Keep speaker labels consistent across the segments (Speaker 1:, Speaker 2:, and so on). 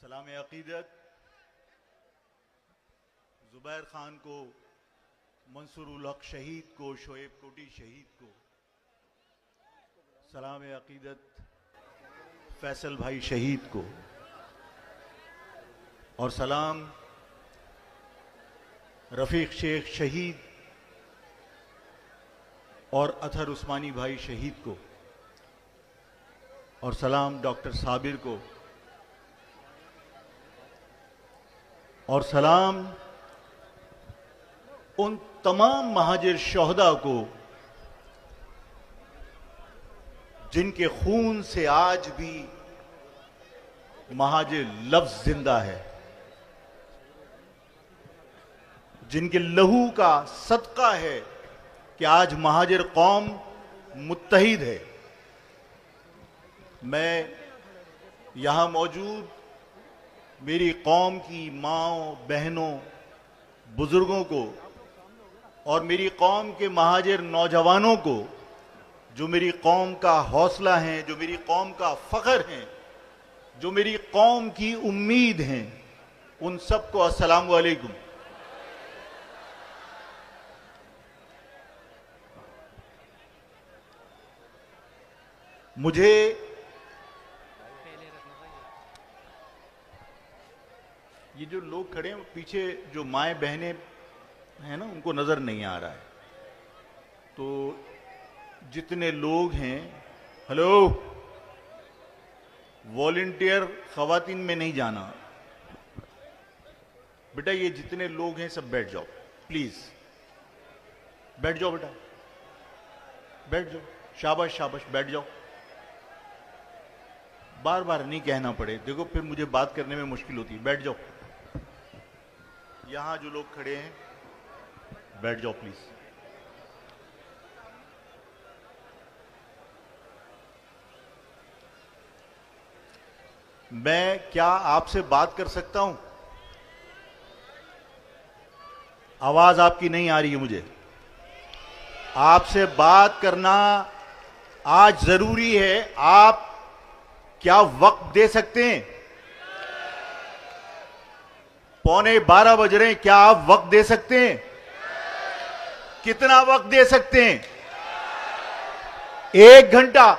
Speaker 1: सलाम अकीदत जुबैर खान को, मंसूर उल हक शहीद को, शोएब कोटी शहीद को। सलाम अकीदत फैसल भाई शहीद को। और सलाम रफीक शेख शहीद और अतहर उस्मानी भाई शहीद को। और सलाम डॉक्टर साबिर को। और सलाम उन तमाम महाजिर शोहदा को जिनके खून से आज भी महाजिर लफ्ज जिंदा है, जिनके लहू का सदका है कि आज महाजिर कौम मुत्तहिद है। मैं यहां मौजूद मेरी कौम की माओं, बहनों, बुजुर्गों को और मेरी कौम के महाजिर नौजवानों को, जो मेरी कौम का हौसला हैं, जो मेरी कौम का फख्र हैं, जो मेरी कौम की उम्मीद हैं, उन सबको अस्सलाम वालेकुम। मुझे ये जो लोग खड़े हैं पीछे, जो माएँ बहनें हैं ना, उनको नजर नहीं आ रहा है। तो जितने लोग हैं, हेलो, वॉलंटियर खवातीन में नहीं जाना बेटा। ये जितने लोग हैं सब बैठ जाओ, प्लीज बैठ जाओ बेटा, बैठ जाओ। शाबाश शाबाश, बैठ जाओ। बार बार नहीं कहना पड़े, देखो फिर मुझे बात करने में मुश्किल होती है। बैठ जाओ। यहां जो लोग खड़े हैं बैठ जाओ प्लीज। मैं क्या आपसे बात कर सकता हूं? आवाज आपकी नहीं आ रही है मुझे। आपसे बात करना आज जरूरी है। आप क्या वक्त दे सकते हैं? 11:15 बज रहे हैं, क्या आप वक्त दे सकते हैं? कितना वक्त दे सकते हैं? 1 घंटा,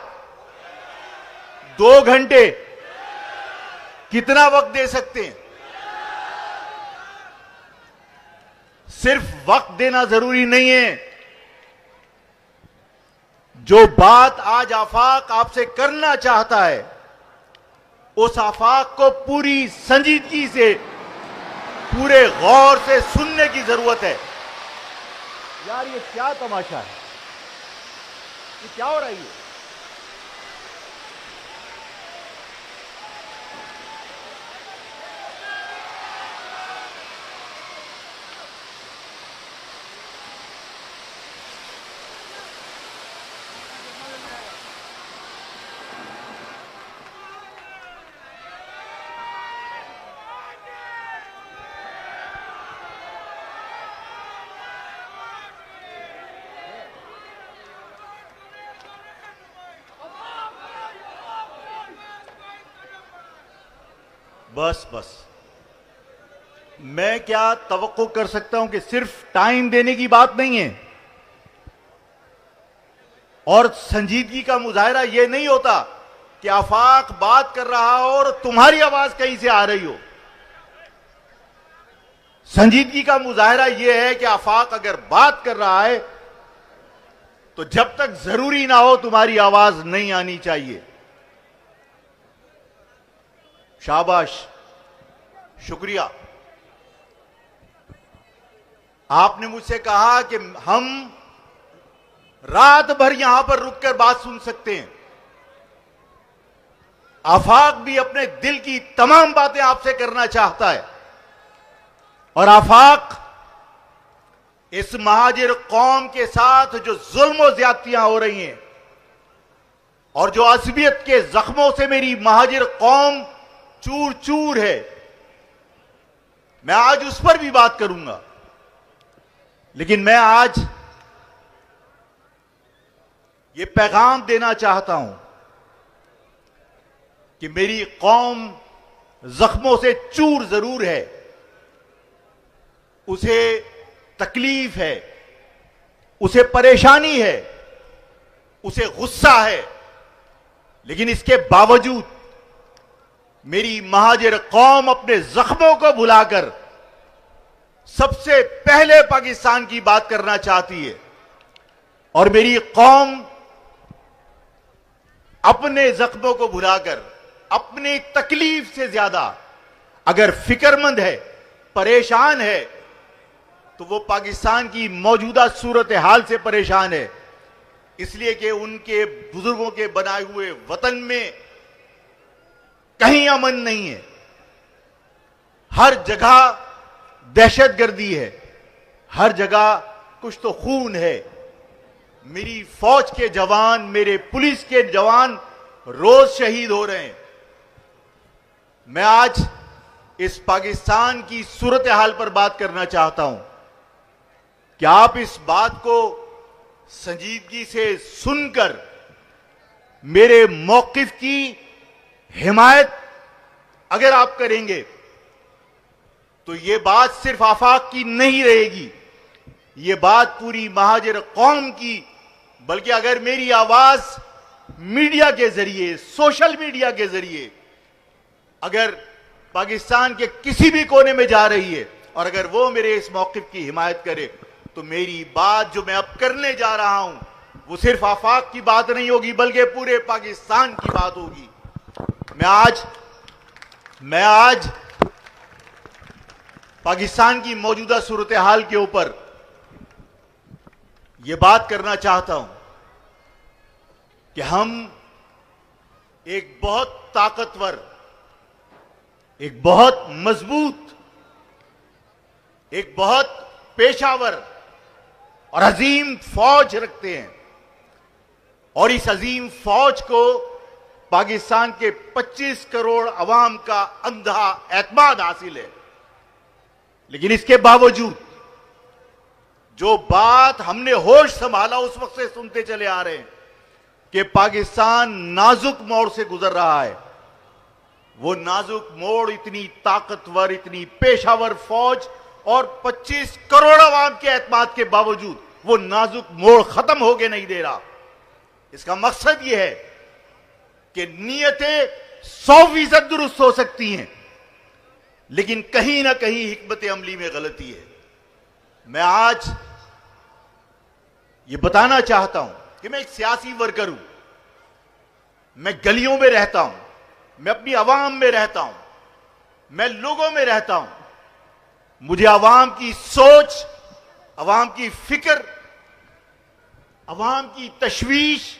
Speaker 1: 2 घंटे, कितना वक्त दे सकते हैं? सिर्फ वक्त देना जरूरी नहीं है। जो बात आज आफाक आपसे करना चाहता है, उस आफाक को पूरी संजीदगी से, पूरे गौर से सुनने की जरूरत है। यार ये क्या तमाशा है? ये क्या हो रहा है? ये बस बस, मैं क्या तवक्को कर सकता हूं कि सिर्फ टाइम देने की बात नहीं है और संजीदगी का मुजाहरा यह नहीं होता कि आफाक बात कर रहा हो और तुम्हारी आवाज कहीं से आ रही हो। संजीदगी का मुजाहरा यह है कि आफाक अगर बात कर रहा है तो जब तक जरूरी ना हो तुम्हारी आवाज नहीं आनी चाहिए। शाबाश, शुक्रिया। आपने मुझसे कहा कि हम रात भर यहां पर रुककर बात सुन सकते हैं। आफाक भी अपने दिल की तमाम बातें आपसे करना चाहता है और आफाक इस महाजिर कौम के साथ जो जुल्म और ज्यादतियां हो रही हैं और जो असबियत के जख्मों से मेरी महाजिर कौम चूर चूर है, मैं आज उस पर भी बात करूंगा। लेकिन मैं आज ये पैगाम देना चाहता हूं कि मेरी कौम जख्मों से चूर जरूर है, उसे तकलीफ है, उसे परेशानी है, उसे गुस्सा है, लेकिन इसके बावजूद मेरी महाजिर कौम अपने जख्मों को भुलाकर सबसे पहले पाकिस्तान की बात करना चाहती है। और मेरी कौम अपने जख्मों को भुलाकर अपनी तकलीफ से ज्यादा अगर फिक्रमंद है, परेशान है, तो वो पाकिस्तान की मौजूदा सूरत हाल से परेशान है। इसलिए कि उनके बुजुर्गों के बनाए हुए वतन में कहीं अमन नहीं है, हर जगह दहशतगर्दी है, हर जगह कुछ तो खून है। मेरी फौज के जवान, मेरे पुलिस के जवान रोज शहीद हो रहे हैं। मैं आज इस पाकिस्तान की सूरत हाल पर बात करना चाहता हूं कि आप इस बात को संजीदगी से सुनकर मेरे मौकिफ की हिमायत अगर आप करेंगे तो ये बात सिर्फ आफाक की नहीं रहेगी, ये बात पूरी महाजिर कौम की, बल्कि अगर मेरी आवाज मीडिया के जरिए, सोशल मीडिया के जरिए अगर पाकिस्तान के किसी भी कोने में जा रही है और अगर वो मेरे इस मौकिफ की हिमायत करे, तो मेरी बात जो मैं अब करने जा रहा हूं वो सिर्फ आफाक की बात नहीं होगी, बल्कि पूरे पाकिस्तान की बात होगी। मैं आज पाकिस्तान की मौजूदा सूरत हाल के ऊपर यह बात करना चाहता हूं कि हम एक बहुत ताकतवर, एक बहुत मजबूत, एक बहुत पेशावर और अजीम फौज रखते हैं। और इस अजीम फौज को पाकिस्तान के 25 करोड़ अवाम का अंधा एतमाद हासिल है। लेकिन इसके बावजूद जो बात हमने होश संभाला उस वक्त से सुनते चले आ रहे हैं कि पाकिस्तान नाजुक मोड़ से गुजर रहा है, वो नाजुक मोड़ इतनी ताकतवर, इतनी पेशावर फौज और 25 करोड़ अवाम के एतमाद के बावजूद वो नाजुक मोड़ खत्म होके नहीं दे रहा। इसका मकसद यह है कि नीयतें 100% दुरुस्त हो सकती हैं, लेकिन कहीं ना कहीं हिकमत अमली में गलती है। मैं आज ये बताना चाहता हूं कि मैं एक सियासी वर्कर हूं, मैं गलियों में रहता हूं, मैं अपनी आवाम में रहता हूं, मैं लोगों में रहता हूं। मुझे आवाम की सोच, आवाम की फिक्र, आवाम की तशवीश,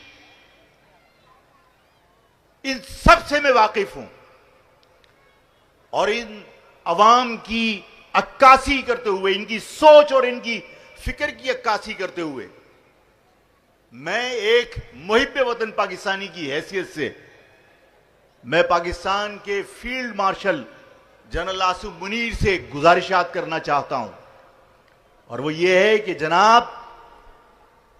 Speaker 1: इन सब से मैं वाकिफ हूं। और इन आवाम की अक्कासी करते हुए, इनकी सोच और इनकी फिक्र की अक्कासी करते हुए, मैं एक मुहिब वतन पाकिस्तानी की हैसियत से मैं पाकिस्तान के field marshal general Asif Munir से गुजारिशात करना चाहता हूं। और वो ये है कि जनाब,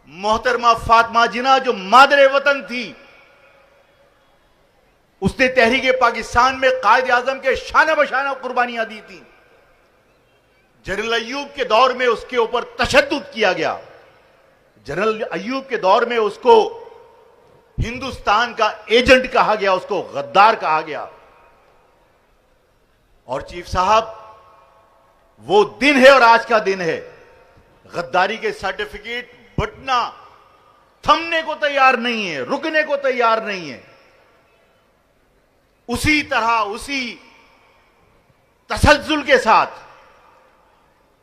Speaker 1: मोहतरमा फातिमा जिन्ना जो मादरे वतन थी, उसने तहरीक पाकिस्तान में कायद आजम के शाना बशाना कुर्बानियां दी थी। जनरल अय्यूब के दौर में उसके ऊपर तशद्दुद किया गया। जनरल अय्यूब के दौर में उसको हिंदुस्तान का एजेंट कहा गया, उसको गद्दार कहा गया। और चीफ साहब, वो दिन है और आज का दिन है, गद्दारी के सर्टिफिकेट बटना थमने को तैयार नहीं है, रुकने को तैयार नहीं है। उसी तरह, उसी तसलजुल के साथ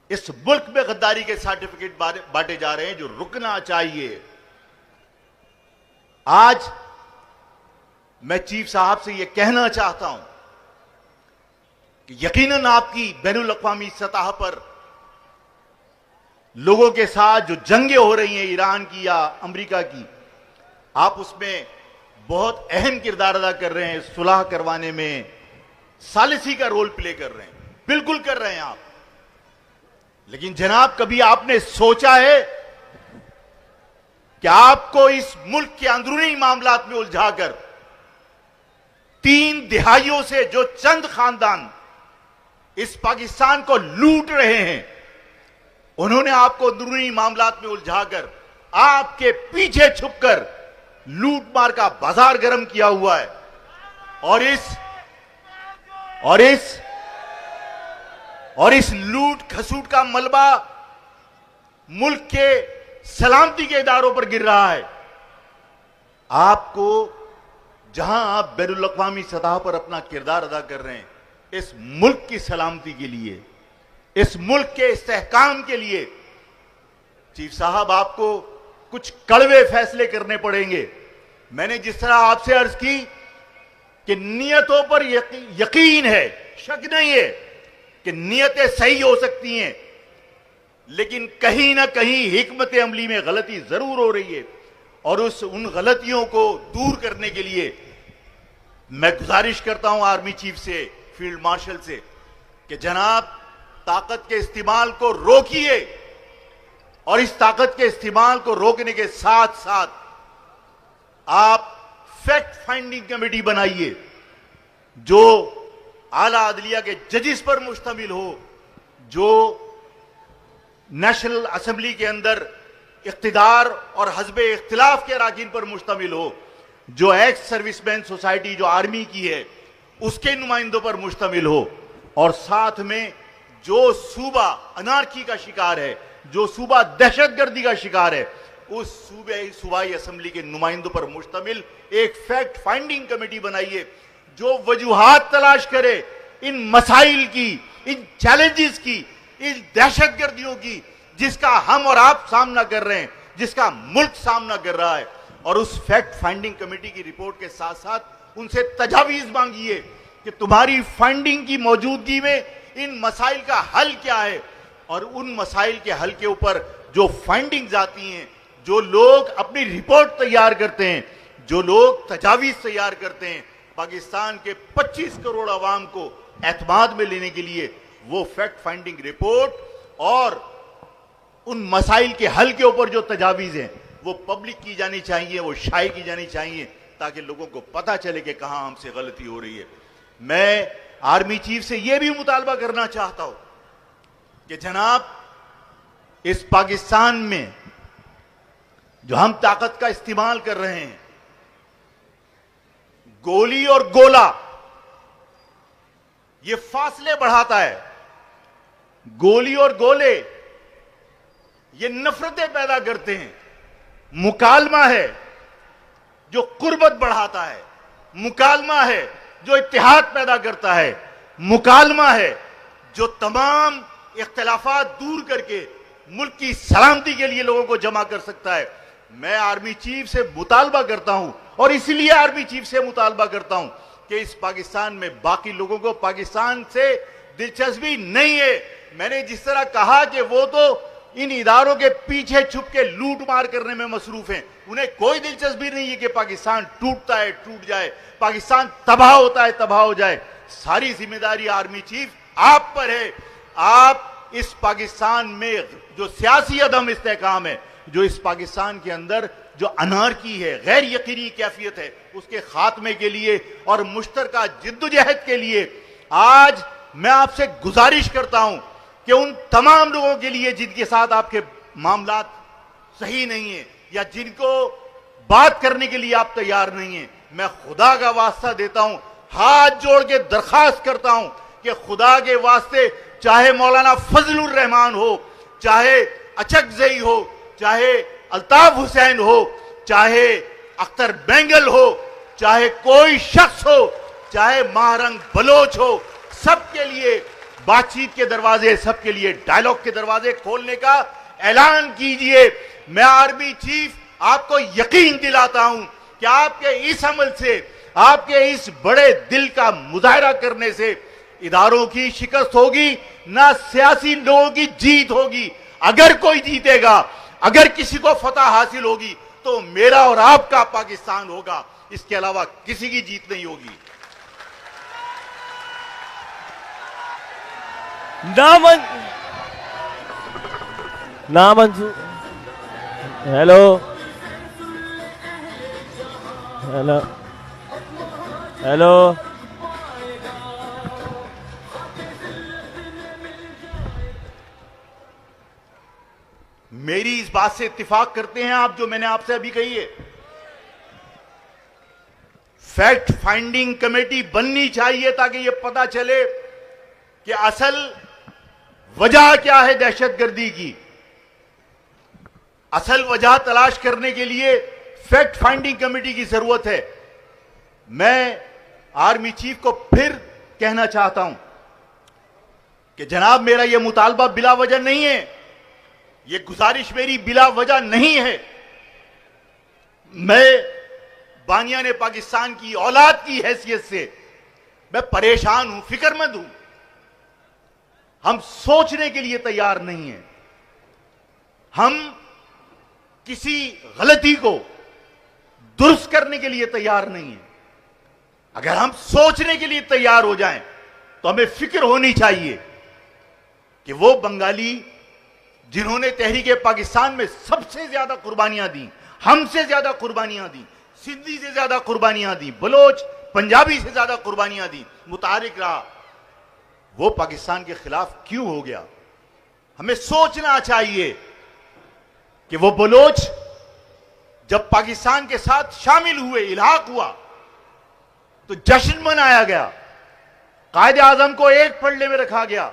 Speaker 1: इस मुल्क में गद्दारी के सर्टिफिकेट बांटे जा रहे हैं जो रुकना चाहिए। आज मैं चीफ साहब से यह कहना चाहता हूं कि यकीनन आपकी बैनुल अक़वामी सतह पर लोगों के साथ जो जंगें हो रही हैं, ईरान की या अमेरिका की, आप उसमें बहुत अहम किरदार अदा कर रहे हैं, सुलह करवाने में सालिसी का रोल प्ले कर रहे हैं, बिल्कुल कर रहे हैं आप। लेकिन जनाब, कभी आपने सोचा है कि आपको इस मुल्क के अंदरूनी मामलात में उलझाकर 3 दिहाइयों से जो चंद खानदान इस पाकिस्तान को लूट रहे हैं, उन्होंने आपको अंदरूनी मामलात में उलझाकर आपके पीछे छुपकर लूटमार का बाजार गर्म किया हुआ है। और इस लूट खसूट का मलबा मुल्क के सलामती के इदारों पर गिर रहा है। आपको जहां आप बैनुल अक़वामी सतह पर अपना किरदार अदा कर रहे हैं, इस मुल्क की सलामती के लिए, इस मुल्क के इस्तेहकाम के लिए, चीफ साहब आपको कुछ कड़वे फैसले करने पड़ेंगे। मैंने जिस तरह आपसे अर्ज की कि नियतों पर यकीन है, शक नहीं है कि नियतें सही हो सकती हैं, लेकिन कहीं ना कहीं हिकमत अमली में गलती जरूर हो रही है। और उन गलतियों को दूर करने के लिए मैं गुजारिश करता हूं आर्मी चीफ से, फील्ड मार्शल से, कि जनाब ताकत के इस्तेमाल को रोकिए और इस ताकत के इस्तेमाल को रोकने के साथ साथ आप फैक्ट फाइंडिंग कमेटी बनाइए जो आला अदलिया के जजिस पर मुश्तमिल हो, जो नेशनल असेंबली के अंदर इख्तिदार और हज़्ब इख्तिलाफ के अराकीन पर मुश्तमिल हो, जो एक्स सर्विसमैन सोसाइटी जो आर्मी की है उसके नुमाइंदों पर मुश्तमिल हो, और साथ में जो सूबा अनार्की का शिकार है, जो सूबा दहशतगर्दी का शिकार है, उस सूबाई असेंबली के नुमाइंदों पर मुश्तमिल एक फैक्ट फाइंडिंग कमेटी बनाइए जो वजूहात तलाश करे इन मसाइल की, इन चैलेंजेस की, इन दहशतगर्दियों की जिसका हम और आप सामना कर रहे हैं, जिसका मुल्क सामना कर रहा है। और उस फैक्ट फाइंडिंग कमेटी की रिपोर्ट के साथ साथ उनसे तजावीज मांगिए कि तुम्हारी फाइंडिंग की मौजूदगी में इन मसाइल का हल क्या है, और उन मसाइल के हल के ऊपर जो फाइंडिंग्स आती हैं, जो लोग अपनी रिपोर्ट तैयार करते हैं, जो लोग तजावीज तैयार करते हैं, पाकिस्तान के 25 करोड़ आवाम को एतमाद में लेने के लिए वो फैक्ट फाइंडिंग रिपोर्ट और उन मसाइल के हल के ऊपर जो तजावीज हैं वो पब्लिक की जानी चाहिए, वो शाये की जानी चाहिए, ताकि लोगों को पता चले कि कहां हमसे गलती हो रही है। मैं आर्मी चीफ से यह भी मुतालबा करना चाहता हूं कि जनाब इस पाकिस्तान में जो हम ताकत का इस्तेमाल कर रहे हैं, गोली और गोला ये फासले बढ़ाता है, गोली और गोले ये नफरतें पैदा करते हैं, मुकालमा है जो कुर्बत बढ़ाता है, मुकालमा है जो इत्तेहाद पैदा करता है, मुकालमा है जो तमाम इख्तिलाफात दूर करके मुल्क की सलामती के लिए लोगों को जमा कर सकता है। मैं आर्मी चीफ से मुतालबा करता हूं, और इसलिए आर्मी चीफ से मुतालबा करता हूं कि इस पाकिस्तान में बाकी लोगों को पाकिस्तान से दिलचस्पी नहीं है। मैंने जिस तरह कहा कि वो तो इन इदारों के पीछे छुप के लूट मार करने में मसरूफ हैं, उन्हें कोई दिलचस्पी नहीं है कि पाकिस्तान टूटता है टूट जाए, पाकिस्तान तबाह होता है तबाह हो जाए। सारी जिम्मेदारी आर्मी चीफ आप पर है। आप इस पाकिस्तान में जो सियासी अदम इस्तेहकाम है, जो इस पाकिस्तान के अंदर जो अनारकी है, गैर यकीनी कैफियत है, उसके खात्मे के लिए और मुश्तरका जिद्दोजहद के लिए आज मैं आपसे गुजारिश करता हूं कि उन तमाम लोगों के लिए जिनके साथ आपके मामलात सही नहीं है या जिनको बात करने के लिए आप तैयार नहीं है, मैं खुदा का वास्ता देता हूं, हाथ जोड़ के दरखास्त करता हूं कि खुदा के वास्ते चाहे मौलाना फजलुर रहमान हो, चाहे अचकजई हो, चाहे अल्ताफ हुसैन हो, चाहे अख्तर बेंगल हो, चाहे कोई शख्स हो, चाहे महारंग बलोच हो, सबके लिए बातचीत के दरवाजे, सबके लिए डायलॉग के दरवाजे खोलने का ऐलान कीजिए। मैं आर्मी चीफ आपको यकीन दिलाता हूं कि आपके इस अमल से, आपके इस बड़े दिल का मुजाहरा करने से इदारों की शिकस्त होगी, ना सियासी लोगों की जीत होगी। अगर कोई जीतेगा, अगर किसी को फतह हासिल होगी तो मेरा और आपका पाकिस्तान होगा, इसके अलावा किसी की जीत नहीं होगी।
Speaker 2: नामंजूर। Hello hello hello.
Speaker 1: मेरी इस बात से इत्तेफाक करते हैं आप, जो मैंने आपसे अभी कही है। फैक्ट फाइंडिंग कमेटी बननी चाहिए ताकि यह पता चले कि असल वजह क्या है दहशतगर्दी की। असल वजह तलाश करने के लिए फैक्ट फाइंडिंग कमेटी की जरूरत है। मैं आर्मी चीफ को फिर कहना चाहता हूं कि जनाब, मेरा यह मुतालबा बिला वजह नहीं है, यह गुजारिश मेरी बिला वजह नहीं है। मैं बानियाने पाकिस्तान की औलाद की हैसियत से मैं परेशान हूं, फिक्रमंद हूं। हम सोचने के लिए तैयार नहीं हैं। हम किसी गलती को दुरुस्त करने के लिए तैयार नहीं हैं। अगर हम सोचने के लिए तैयार हो जाएं तो हमें फिक्र होनी चाहिए कि वो बंगाली जिन्होंने तहरीक पाकिस्तान में सबसे ज्यादा कुर्बानियां दी, हमसे ज्यादा कुर्बानियां दी, सिंधी से ज्यादा कुर्बानियां दी, बलोच पंजाबी से ज्यादा कुर्बानियां दी, मुतारिक रहा, वो पाकिस्तान के खिलाफ क्यों हो गया। हमें सोचना चाहिए कि वो बलोच जब पाकिस्तान के साथ शामिल हुए, इल्हाक हुआ, तो जश्न मनाया गया। कायदे आजम को एक पल्ले में रखा गया,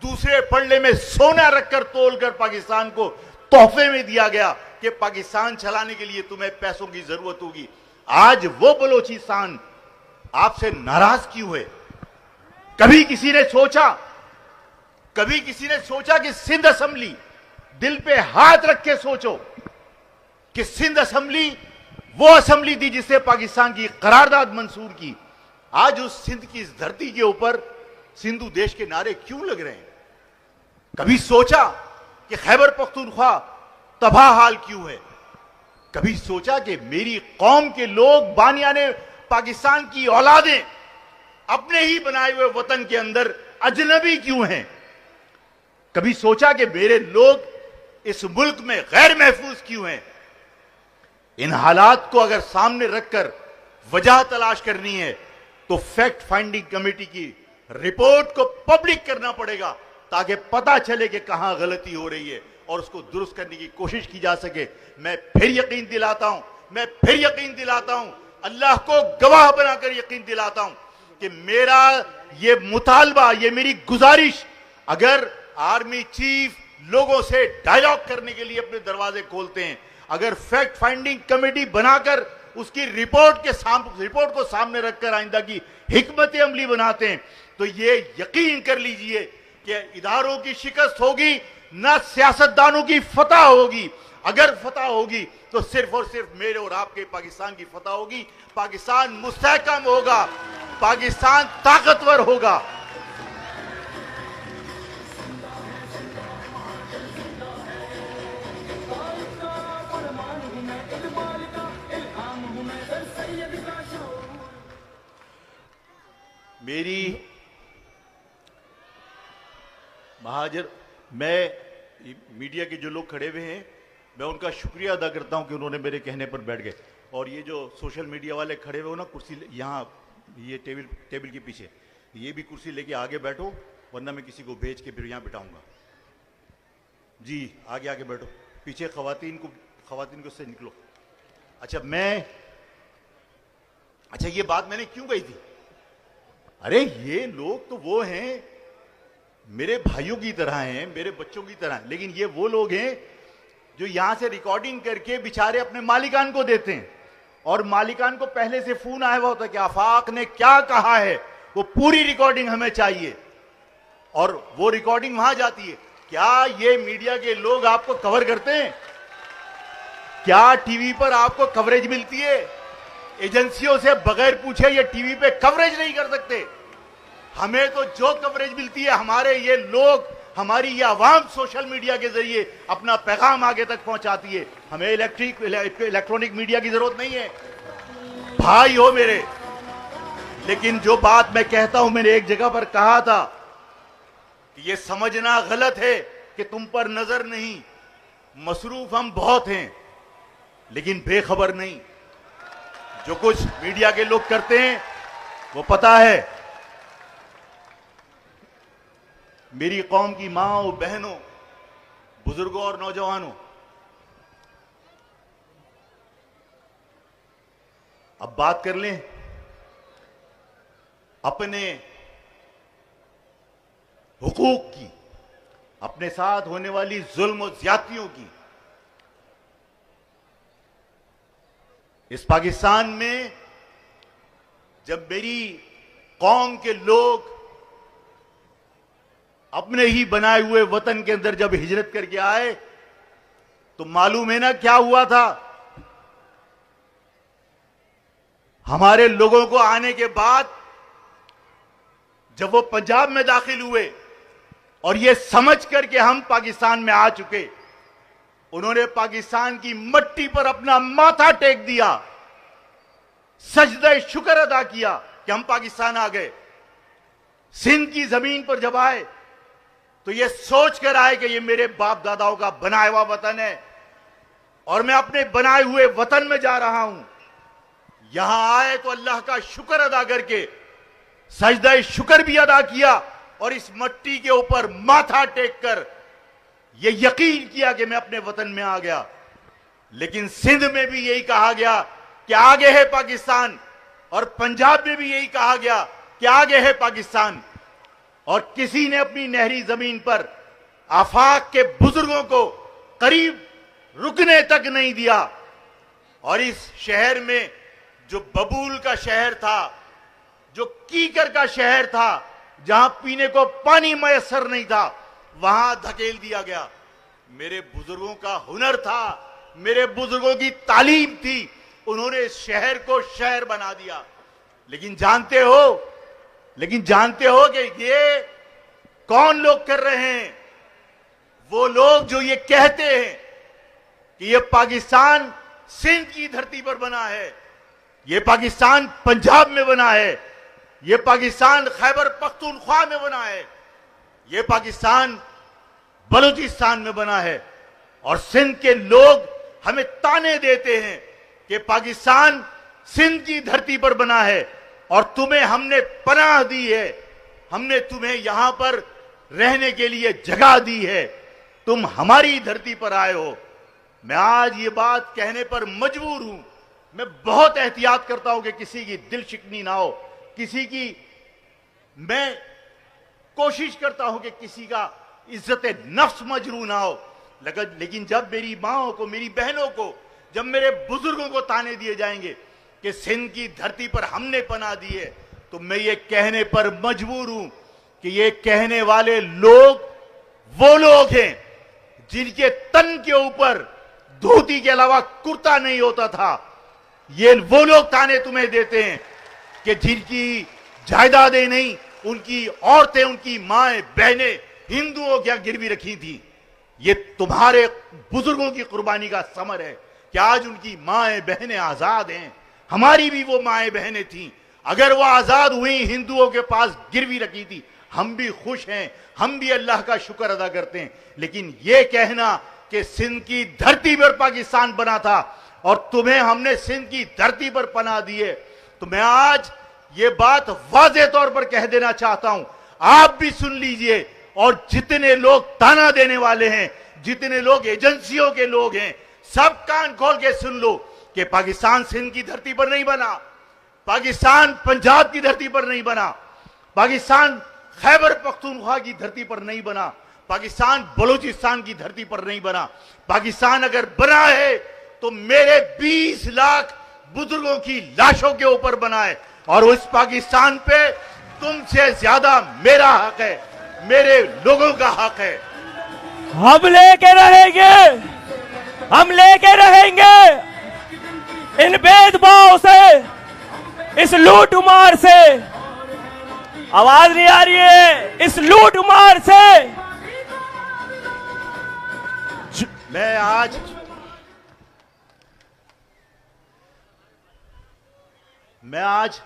Speaker 1: दूसरे पल्ले में सोना रखकर तोलकर पाकिस्तान को तोहफे में दिया गया कि पाकिस्तान चलाने के लिए तुम्हें पैसों की जरूरत होगी। आज वो बलोचिस्तान आपसे नाराज क्यों है? कभी किसी ने सोचा कि सिंध असेंबली, दिल पे हाथ रख के सोचो कि सिंध असेंबली वो असेंबली थी जिससे पाकिस्तान की करारदाद मंसूर की। आज उस सिंध की इस धरती के ऊपर सिंधु देश के नारे क्यों लग रहे हैं? कभी सोचा कि खैबर पख्तूनख्वा तबाह हाल क्यों है? कभी सोचा कि मेरी कौम के लोग, बानियाने पाकिस्तान की औलादें, अपने ही बनाए हुए वतन के अंदर अजनबी क्यों हैं? कभी सोचा कि मेरे लोग इस मुल्क में गैर महफूज क्यों हैं? इन हालात को अगर सामने रखकर वजह तलाश करनी है तो फैक्ट फाइंडिंग कमेटी की रिपोर्ट को पब्लिक करना पड़ेगा ताकि पता चले कि कहां गलती हो रही है और उसको दुरुस्त करने की कोशिश की जा सके। मैं फिर यकीन दिलाता हूं, अल्लाह को गवाह बनाकर यकीन दिलाता हूं कि मेरा ये मुतालबा, ये मेरी गुजारिश, अगर आर्मी चीफ लोगों से डायलॉग करने के लिए अपने दरवाजे खोलते हैं, अगर फैक्ट फाइंडिंग कमेटी बनाकर उसकी रिपोर्ट को सामने रखकर आइंदा की हिकमत अमली बनाते हैं, तो ये यकीन कर लीजिए कि इदारों की शिकस्त होगी, ना सियासतदानों की फतह होगी। अगर फतह होगी तो सिर्फ और सिर्फ मेरे और आपके पाकिस्तान की फतह होगी। पाकिस्तान मुस्तहकम होगा, पाकिस्तान ताकतवर होगा। मेरी महाजर, मैं मीडिया के जो लोग खड़े हुए हैं, मैं उनका शुक्रिया अदा करता हूं कि उन्होंने मेरे कहने पर बैठ गए। और ये जो सोशल मीडिया वाले खड़े हुए हो ना, कुर्सी यहाँ, ये टेबल के पीछे, ये भी कुर्सी लेके आगे बैठो, वरना मैं किसी को भेज के फिर यहाँ बिठाऊंगा। जी आगे बैठो, पीछे खवातीन को से निकलो। अच्छा ये बात मैंने क्यों कही थी? अरे ये लोग तो वो हैं, मेरे भाइयों की तरह हैं, मेरे बच्चों की तरह हैं, लेकिन ये वो लोग हैं जो यहां से रिकॉर्डिंग करके बेचारे अपने मालिकान को देते हैं, और मालिकान को पहले से फोन आया हुआ होता है कि आफाक ने क्या कहा है, वो पूरी रिकॉर्डिंग हमें चाहिए, और वो रिकॉर्डिंग वहां जाती है। क्या ये मीडिया के लोग आपको कवर करते हैं? क्या टीवी पर आपको कवरेज मिलती है? एजेंसियों से बगैर पूछे ये टीवी पे कवरेज नहीं कर सकते। हमें तो जो कवरेज मिलती है, हमारे ये लोग, हमारी ये आवाम सोशल मीडिया के जरिए अपना पैगाम आगे तक पहुंचाती है। हमें इलेक्ट्रॉनिक मीडिया की जरूरत नहीं है। भाई हो मेरे, लेकिन जो बात मैं कहता हूं, मैंने एक जगह पर कहा था कि ये समझना गलत है कि तुम पर नजर नहीं, मसरूफ हम बहुत हैं लेकिन बेखबर नहीं। जो कुछ मीडिया के लोग करते हैं वो पता है मेरी कौम की माओ, बहनों, बुजुर्गों और नौजवानों, अब बात कर लें अपने हुकूक की, अपने साथ होने वाली जुल्म और ज्यादतियों की। इस पाकिस्तान में जब मेरी कौम के लोग अपने ही बनाए हुए वतन के अंदर जब हिजरत करके आए तो मालूम है ना क्या हुआ था। हमारे लोगों को आने के बाद जब वो पंजाब में दाखिल हुए और ये समझ करके हम पाकिस्तान में आ चुके, उन्होंने पाकिस्तान की मिट्टी पर अपना माथा टेक दिया, सजदे शुक्र अदा किया कि हम पाकिस्तान आ गए। सिंध की जमीन पर जब आए तो ये सोच कर आए कि ये मेरे बाप दादाओं का बनाया हुआ वतन है और मैं अपने बनाए हुए वतन में जा रहा हूं। यहां आए तो अल्लाह का शुक्र अदा करके सजदा शुक्र भी अदा किया और इस मिट्टी के ऊपर माथा टेक कर यह यकीन किया कि मैं अपने वतन में आ गया। लेकिन सिंध में भी यही कहा गया कि आगे है पाकिस्तान, और पंजाब में भी यही कहा गया कि आगे है पाकिस्तान, और किसी ने अपनी नहरी जमीन पर आफाक के बुजुर्गों को करीब रुकने तक नहीं दिया। और इस शहर में जो बबूल का शहर था, जो कीकर का शहर था, जहां पीने को पानी मयसर नहीं था, वहां धकेल दिया गया। मेरे बुजुर्गों का हुनर था, मेरे बुजुर्गों की तालीम थी, उन्होंने इस शहर को शहर बना दिया। लेकिन जानते हो कि ये कौन लोग कर रहे हैं? वो लोग जो ये कहते हैं कि ये पाकिस्तान सिंध की धरती पर बना है, ये पाकिस्तान पंजाब में बना है, ये पाकिस्तान खैबर पख्तूनख्वा में बना है, ये पाकिस्तान बलूचिस्तान में बना है, और सिंध के लोग हमें ताने देते हैं कि पाकिस्तान सिंध की धरती पर बना है और तुम्हें हमने पनाह दी है, हमने तुम्हें यहां पर रहने के लिए जगह दी है, तुम हमारी धरती पर आए हो। मैं आज ये बात कहने पर मजबूर हूं। मैं बहुत एहतियात करता हूं कि किसी की दिल शिकनी ना हो, किसी की, मैं कोशिश करता हूं कि किसी का इज्जत नफ्स मजरू ना हो। लेकिन जब मेरी माओं को, मेरी बहनों को, जब मेरे बुजुर्गों को ताने दिए जाएंगे कि सिंध की धरती पर हमने पनाह दी है, तो मैं ये कहने पर मजबूर हूं कि ये कहने वाले लोग वो लोग हैं जिनके तन के ऊपर धोती के अलावा कुर्ता नहीं होता था। ये वो लोग ताने तुम्हें देते हैं कि जिनकी जायदादें नहीं, उनकी औरतें, उनकी माएं, बहनें हिंदुओं क्या गिरवी रखी थी। ये तुम्हारे बुजुर्गों की कुर्बानी का समर है कि आज उनकी माएं बहनें आजाद हैं। हमारी भी वो माएं बहनें थीं, अगर वो आजाद हुई, हिंदुओं के पास गिरवी रखी थी, हम भी खुश हैं, हम भी अल्लाह का शुक्र अदा करते हैं। लेकिन ये कहना कि सिंध की धरती पर पाकिस्तान बना था और तुम्हें हमने सिंध की धरती पर पनाह दी है, तो मैं आज ये बात वाज़ेह तौर पर कह देना चाहता हूं, आप भी सुन लीजिए, और जितने लोग ताना देने वाले हैं, जितने लोग एजेंसियों के लोग हैं, सब कान खोल के सुन लो कि पाकिस्तान सिंध की धरती पर नहीं बना, पाकिस्तान पंजाब की धरती पर नहीं बना, पाकिस्तान खैबर पख्तूनख्वा की धरती पर नहीं बना, पाकिस्तान बलूचिस्तान की धरती पर नहीं बना। पाकिस्तान अगर बना है तो मेरे 20 लाख बुजुर्गों की लाशों के ऊपर बना है, और उस पाकिस्तान पे तुमसे ज्यादा मेरा हक है, मेरे लोगों का हक है।
Speaker 2: हम लेके रहेंगे, हम लेके रहेंगे इन भेदभाव से, इस लूटमार से। आवाज नहीं आ रही है? इस लूटमार से
Speaker 1: मैं आज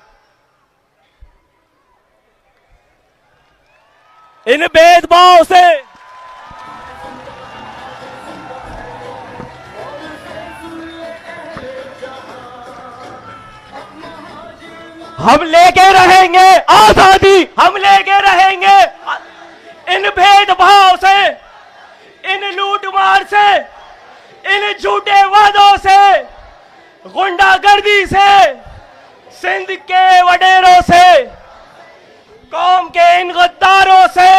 Speaker 2: इन भेदभाव से, हम लेके रहेंगे आजादी, हम लेके रहेंगे इन भेदभाव से, इन लूटमार से, इन झूठे वादों से, गुंडागर्दी से, सिंध के वडेरों से, कौम के इन गद्दारों से।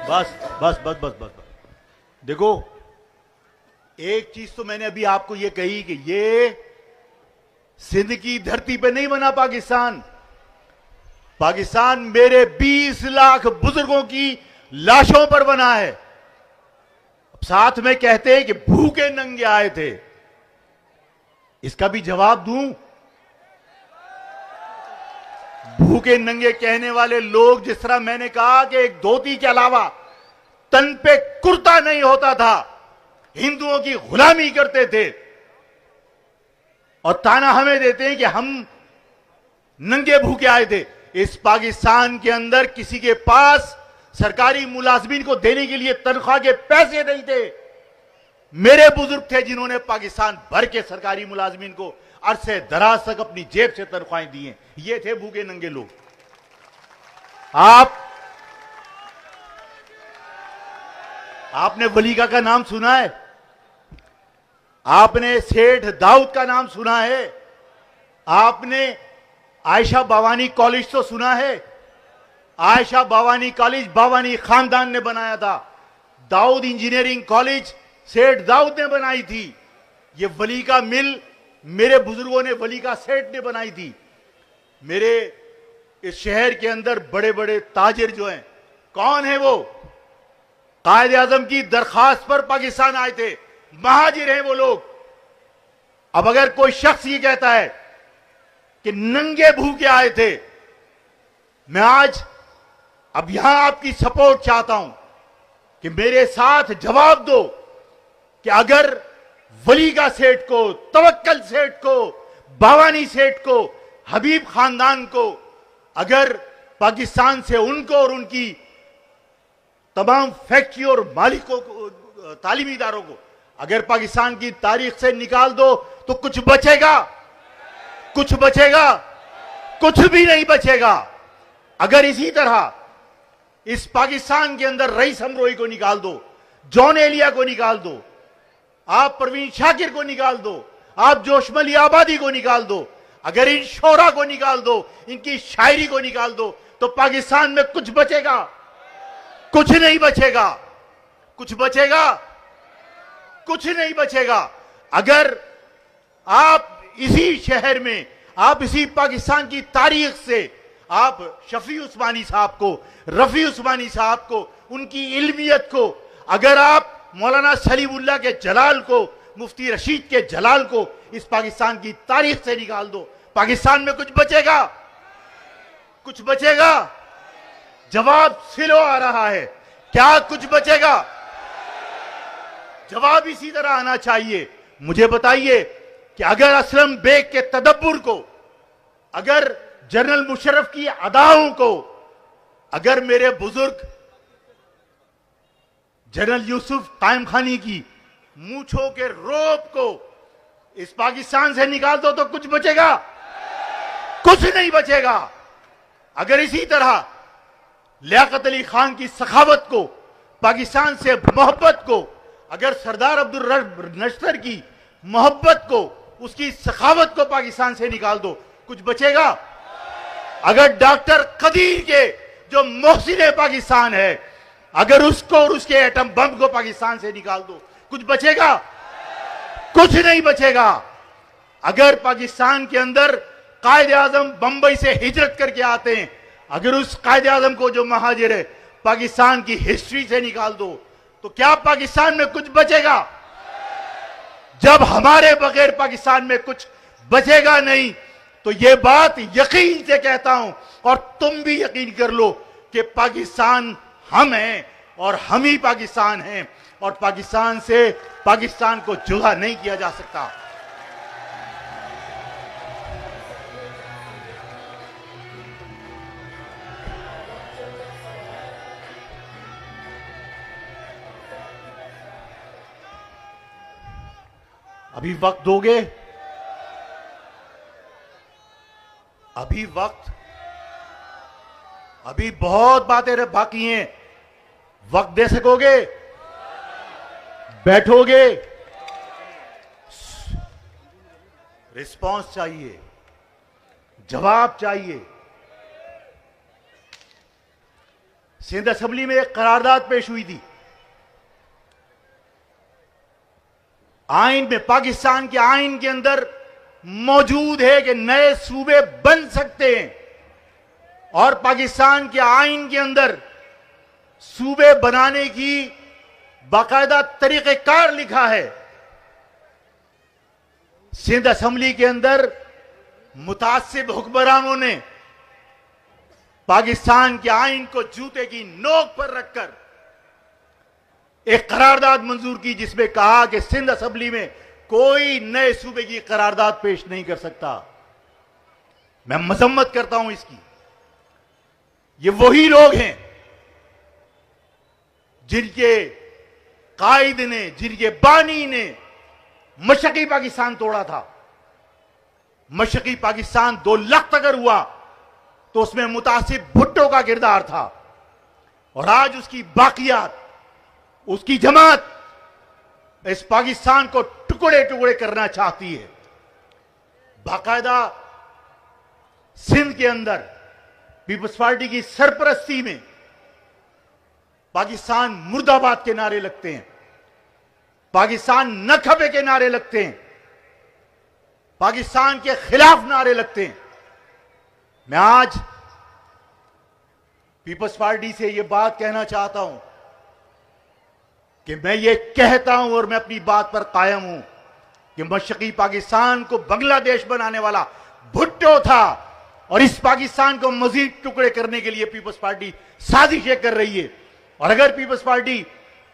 Speaker 1: बस बस बस बस बस बस। देखो, एक चीज तो मैंने अभी आपको ये कही कि ये सिंध की धरती पे नहीं बना पाकिस्तान। पाकिस्तान मेरे 20 लाख बुजुर्गों की लाशों पर बना है। साथ में कहते हैं कि भूखे नंगे आए थे। इसका भी जवाब दूं? भूखे नंगे कहने वाले लोग, जिस तरह मैंने कहा कि एक धोती के अलावा तन पे कुर्ता नहीं होता था, हिंदुओं की गुलामी करते थे और ताना हमें देते हैं कि हम नंगे भूखे आए थे। इस पाकिस्तान के अंदर किसी के पास सरकारी मुलाजमीन को देने के लिए तनख्वाह के पैसे नहीं थे। मेरे बुजुर्ग थे जिन्होंने पाकिस्तान भर के सरकारी मुलाजमीन को अरसे दराज तक अपनी जेब से तनख्वाहें दी हैं। ये थे भूखे नंगे लोग। आपने वलीका का नाम सुना है? आपने सेठ दाऊद का नाम सुना है? आपने आयशा बावानी कॉलेज तो सुना है? आयशा बावानी कॉलेज बावानी खानदान ने बनाया था। दाऊद इंजीनियरिंग कॉलेज सेठ दाऊद ने बनाई थी। ये वलीका मिल मेरे बुजुर्गों ने, वलीका सेठ ने बनाई थी। मेरे इस शहर के अंदर बड़े बड़े ताजिर जो हैं, कौन है वो? कायदे आजम की दरखास्त पर पाकिस्तान आए थे, महाजिर हैं वो लोग। अब अगर कोई शख्स ये कहता है कि नंगे भूखे आए थे, मैं आज अब यहां आपकी सपोर्ट चाहता हूं कि मेरे साथ जवाब दो कि अगर वलीका सेठ को, तवक्कल सेठ को, बावानी सेठ को, हबीब खानदान को, अगर पाकिस्तान से उनको और उनकी तमाम फैक्ट्री और मालिकों को, तालीमी इदारों को अगर पाकिस्तान की तारीख से निकाल दो तो कुछ बचेगा? कुछ बचेगा? कुछ भी नहीं बचेगा। अगर इसी तरह इस पाकिस्तान के अंदर रईस हमरोही को निकाल दो, जॉन एलिया को निकाल दो, आप परवीन शाकिर को निकाल दो, आप जोशमली आबादी को निकाल दो, अगर इन शोरा को निकाल दो, इनकी शायरी को निकाल दो, तो पाकिस्तान में कुछ बचेगा? कुछ नहीं बचेगा। कुछ बचेगा? कुछ नहीं बचेगा। अगर आप इसी शहर में, आप इसी पाकिस्तान की तारीख से आप शफी उस्मानी साहब को, रफी उस्मानी साहब को, उनकी इल्मियत को, अगर आप मौलाना सलीमुल्लाह के जलाल को, मुफ्ती रशीद के जलाल को इस पाकिस्तान की तारीख से निकाल दो, पाकिस्तान में कुछ बचेगा? कुछ बचेगा? जवाब सिलो आ रहा है। क्या कुछ बचेगा? जवाब इसी तरह आना चाहिए। मुझे बताइए कि अगर असलम बेग के तदब्बुर को, अगर जनरल मुशर्रफ की अदाओं को, अगर मेरे बुजुर्ग जनरल यूसुफ कायम खानी की मूंछों के रोब को इस पाकिस्तान से निकाल दो तो कुछ बचेगा? कुछ नहीं बचेगा। अगर इसी तरह लियाकत अली खान की सखावत को, पाकिस्तान से मोहब्बत को, अगर सरदार अब्दुल रब नश्तर की मोहब्बत को, उसकी सखावत को पाकिस्तान से निकाल दो, कुछ बचेगा? अगर डॉक्टर कदीर के जो मोहसिन पाकिस्तान है, अगर उसको और उसके एटम बम को पाकिस्तान से निकाल दो, कुछ बचेगा? कुछ नहीं बचेगा। अगर पाकिस्तान के अंदर कायदे आजम बंबई से हिजरत करके आते हैं, अगर उस कायदे आजम को जो महाजिर है पाकिस्तान की हिस्ट्री से निकाल दो, तो क्या पाकिस्तान में कुछ बचेगा? जब हमारे बगैर पाकिस्तान में कुछ बचेगा नहीं, तो यह बात यकीन से कहता हूं और तुम भी यकीन कर लो कि पाकिस्तान हम हैं और हम ही पाकिस्तान हैं और पाकिस्तान से पाकिस्तान को जुदा नहीं किया जा सकता। अभी वक्त दोगे? अभी बहुत बातें बाकी हैं। वक्त दे सकोगे? बैठोगे? रिस्पांस चाहिए, जवाब चाहिए। सिंध असेंबली में एक करारदाद पेश हुई थी। आइन में, पाकिस्तान के आइन के अंदर मौजूद है कि नए सूबे बन सकते हैं, और पाकिस्तान के आइन के अंदर सूबे बनाने की बाकायदा तरीक़ेकार लिखा है। सिंध असेंबली के अंदर मुतासिब हुक्मरानों ने पाकिस्तान के आइन को जूते की नोक पर रखकर एक करारदाद मंजूर की, जिसमें कहा कि सिंध असेंबली में कोई नए सूबे की करारदाद पेश नहीं कर सकता। मैं मजम्मत करता हूं इसकी। ये वही लोग हैं जिनके कायद ने, जिनके बानी ने मशरकी पाकिस्तान तोड़ा था। मशरकी पाकिस्तान 2 लाख अगर हुआ तो उसमें मुतासिब भुट्टो का किरदार था, और आज उसकी बाकियात, उसकी जमात इस पाकिस्तान को टुकड़े टुकड़े करना चाहती है। बाकायदा सिंध के अंदर पीपल्स पार्टी की सरपरस्ती में पाकिस्तान मुर्दाबाद के नारे लगते हैं, पाकिस्तान न खपे के नारे लगते हैं, पाकिस्तान के खिलाफ नारे लगते हैं। मैं आज पीपल्स पार्टी से यह बात कहना चाहता हूं कि मैं ये कहता हूं और मैं अपनी बात पर कायम हूं कि मशरकी पाकिस्तान को बांग्लादेश बनाने वाला भुट्टो था, और इस पाकिस्तान को मजीद टुकड़े करने के लिए पीपल्स पार्टी साजिशें कर रही है। और अगर पीपल्स पार्टी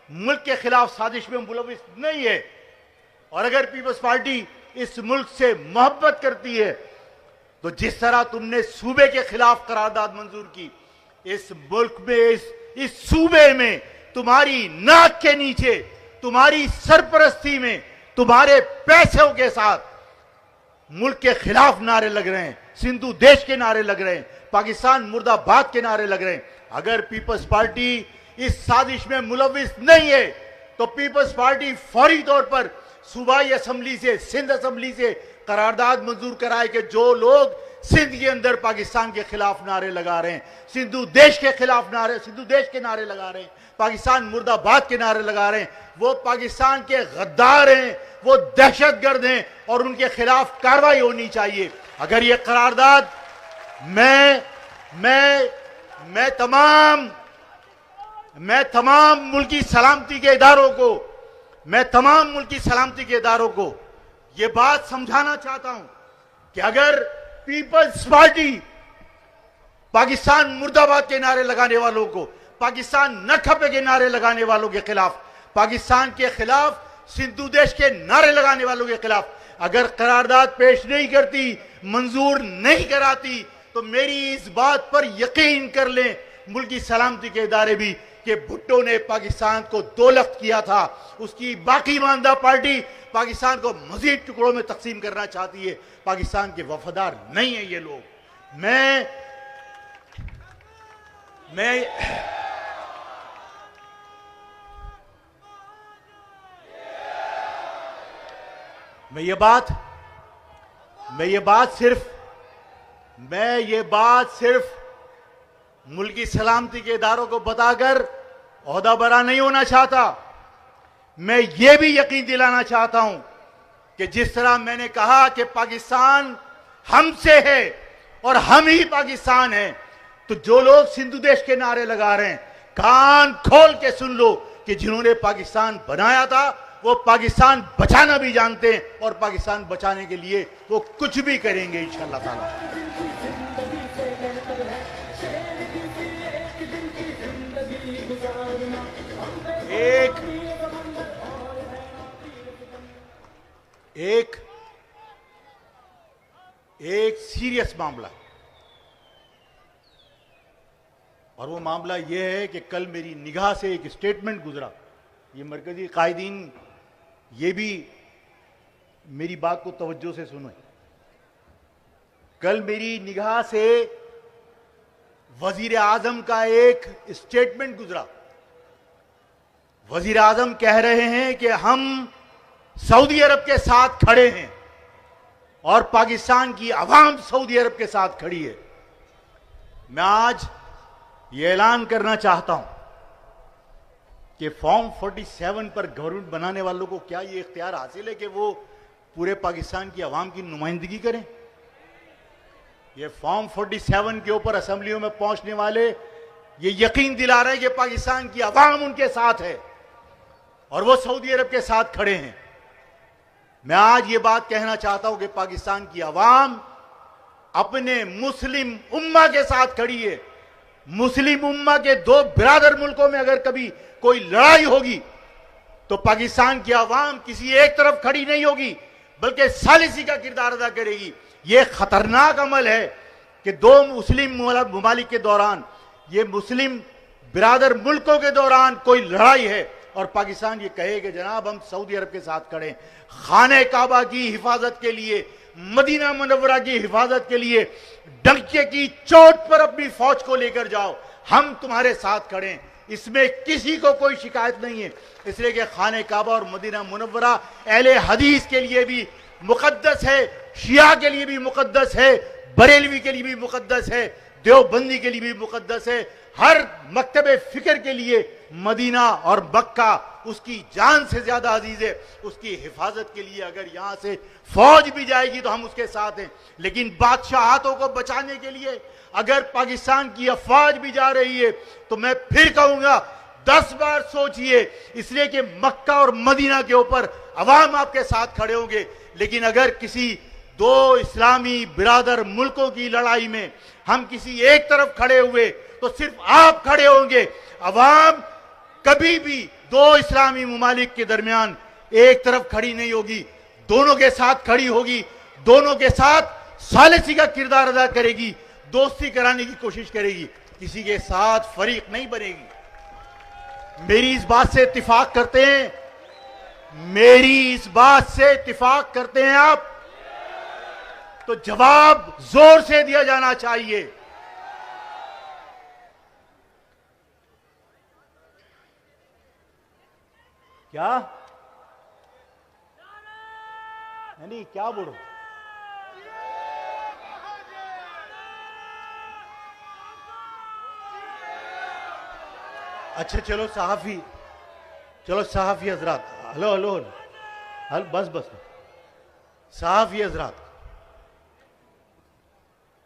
Speaker 1: मुल्क के खिलाफ साजिश में मुलविस नहीं है, और अगर पीपल्स पार्टी इस मुल्क से मोहब्बत करती है, तो जिस तरह तुमने सूबे के खिलाफ करारदाद मंजूर की, इस मुल्क में, इस सूबे में तुम्हारी नाक के नीचे, तुम्हारी सरपरस्ती में, तुम्हारे पैसों के साथ मुल्क के खिलाफ नारे लग रहे हैं, सिंधु देश के नारे लग रहे हैं, पाकिस्तान मुर्दाबाद के नारे लग रहे हैं। अगर पीपल्स पार्टी इस साजिश में मुलविस नहीं है, तो पीपल्स पार्टी फौरी तौर पर सूबाई असेंबली से, सिंध असेंबली से करारदाद मंजूर कराए कि जो लोग सिंध के अंदर पाकिस्तान के खिलाफ नारे लगा रहे हैं, सिंधु देश के खिलाफ नारे, सिंधु देश के नारे लगा रहे हैं, पाकिस्तान मुर्दाबाद के नारे लगा रहे हैं, वो पाकिस्तान के गद्दार हैं, वो दहशतगर्द हैं, और उनके खिलाफ कार्रवाई होनी चाहिए। अगर ये करारदाद मैं तमाम मुल्की सलामती के इदारों को यह बात समझाना चाहता हूं कि अगर पीपल्स पार्टी पाकिस्तान मुर्दाबाद के नारे लगाने वालों को, पाकिस्तान न खपे के नारे लगाने वालों के खिलाफ, पाकिस्तान के खिलाफ सिंधु देश के नारे लगाने वालों के खिलाफ अगर करारदाद पेश नहीं करती, मंजूर नहीं कराती, तो मेरी इस बात पर यकीन कर लें मुल्की सलामती के इदारे भी कि भुट्टो ने पाकिस्तान को दोलख्त किया था। उसकी बाकी मानदा पार्टी पाकिस्तान को मजीद टुकड़ों में तकसीम करना चाहती है। पाकिस्तान के वफादार नहीं है ये लोग। मैं ये बात सिर्फ मुल्की सलामती के इदारों को बताकर ओहदा बरा नहीं होना चाहता। मैं ये भी यकीन दिलाना चाहता हूं कि जिस तरह मैंने कहा कि पाकिस्तान हमसे है और हम ही पाकिस्तान हैं, तो जो लोग सिंधु देश के नारे लगा रहे हैं, कान खोल के सुन लो कि जिन्होंने पाकिस्तान बनाया था वो पाकिस्तान बचाना भी जानते हैं, और पाकिस्तान बचाने के लिए वो कुछ भी करेंगे इंशाअल्लाह ताला। एक सीरियस मामला, और वो मामला ये है कि कल मेरी निगाह से एक स्टेटमेंट गुजरा। ये मरकजी कायदीन ये भी मेरी बात को तवज्जो से सुनो। कल मेरी निगाह से वजीर आजम का एक स्टेटमेंट गुजरा। वजीर आजम कह रहे हैं कि हम सऊदी अरब के साथ खड़े हैं और पाकिस्तान की आवाम सऊदी अरब के साथ खड़ी है। मैं आज ये ऐलान करना चाहता हूं कि फॉर्म 47 पर गवर्नमेंट बनाने वालों को क्या ये इख्तियार हासिल है कि वो पूरे पाकिस्तान की आवाम की नुमाइंदगी करें? ये फॉर्म 47 के ऊपर असेंबलियों में पहुंचने वाले ये यकीन दिला रहे हैं कि पाकिस्तान की आवाम उनके साथ है और वो सऊदी अरब के साथ खड़े हैं। मैं आज ये बात कहना चाहता हूं कि पाकिस्तान की आवाम अपने मुस्लिम उम्मा के साथ खड़ी है। मुस्लिम उम्मा के दो बिरादर मुल्कों में अगर कभी कोई लड़ाई होगी तो पाकिस्तान की आवाम किसी एक तरफ खड़ी नहीं होगी बल्कि सालिसी का किरदार अदा करेगी। यह खतरनाक अमल है कि दो मुस्लिम ममालिक के दौरान, ये मुस्लिम बिरादर मुल्कों के दौरान कोई लड़ाई है और पाकिस्तान ये कहे कि जनाब हम सऊदी अरब के साथ खड़े हैं। खाने काबा की हिफाजत के लिए, मदीना मुनव्वरा की हिफाजत के लिए डंके की चोट पर अपनी फौज को लेकर जाओ, हम तुम्हारे साथ खड़े हैं। इसमें किसी को कोई शिकायत नहीं है, इसलिए कि खाने काबा और मदीना मुनव्वरा अहले हदीस के लिए भी मुकद्दस है, शिया के लिए भी मुकद्दस है, बरेलवी के लिए भी मुकद्दस है, देवबंदी के लिए भी मुकद्दस है। हर मकतबे फिक्र के लिए मदीना और मक्का उसकी जान से ज्यादा अजीज है। उसकी हिफाजत के लिए अगर यहां से फौज भी जाएगी तो हम उसके साथ हैं, लेकिन बादशाहतों को बचाने के लिए अगर पाकिस्तान की अफवाज भी जा रही है तो मैं फिर कहूंगा 10 बार सोचिए, इसलिए कि मक्का और मदीना के ऊपर अवाम आपके साथ खड़े होंगे। लेकिन अगर किसी दो इस्लामी बिरादर मुल्कों की लड़ाई में हम किसी एक तरफ खड़े हुए तो सिर्फ आप खड़े होंगे, अवाम कभी भी दो इस्लामी ममालिक के दरमियान एक तरफ खड़ी नहीं होगी, दोनों के साथ खड़ी होगी, दोनों के साथ सालिसी का किरदार अदा करेगी, दोस्ती कराने की कोशिश करेगी, किसी के साथ फरीक नहीं बनेगी। मेरी इस बात से इत्तिफाक करते हैं, मेरी इस बात से इत्तिफाक करते हैं आप, तो जवाब जोर से दिया जाना चाहिए। क्या नहीं, क्या बोलो? अच्छा चलो सहाफी हजरात, हेलो हेलो हेलो, बस सहाफी हजरात,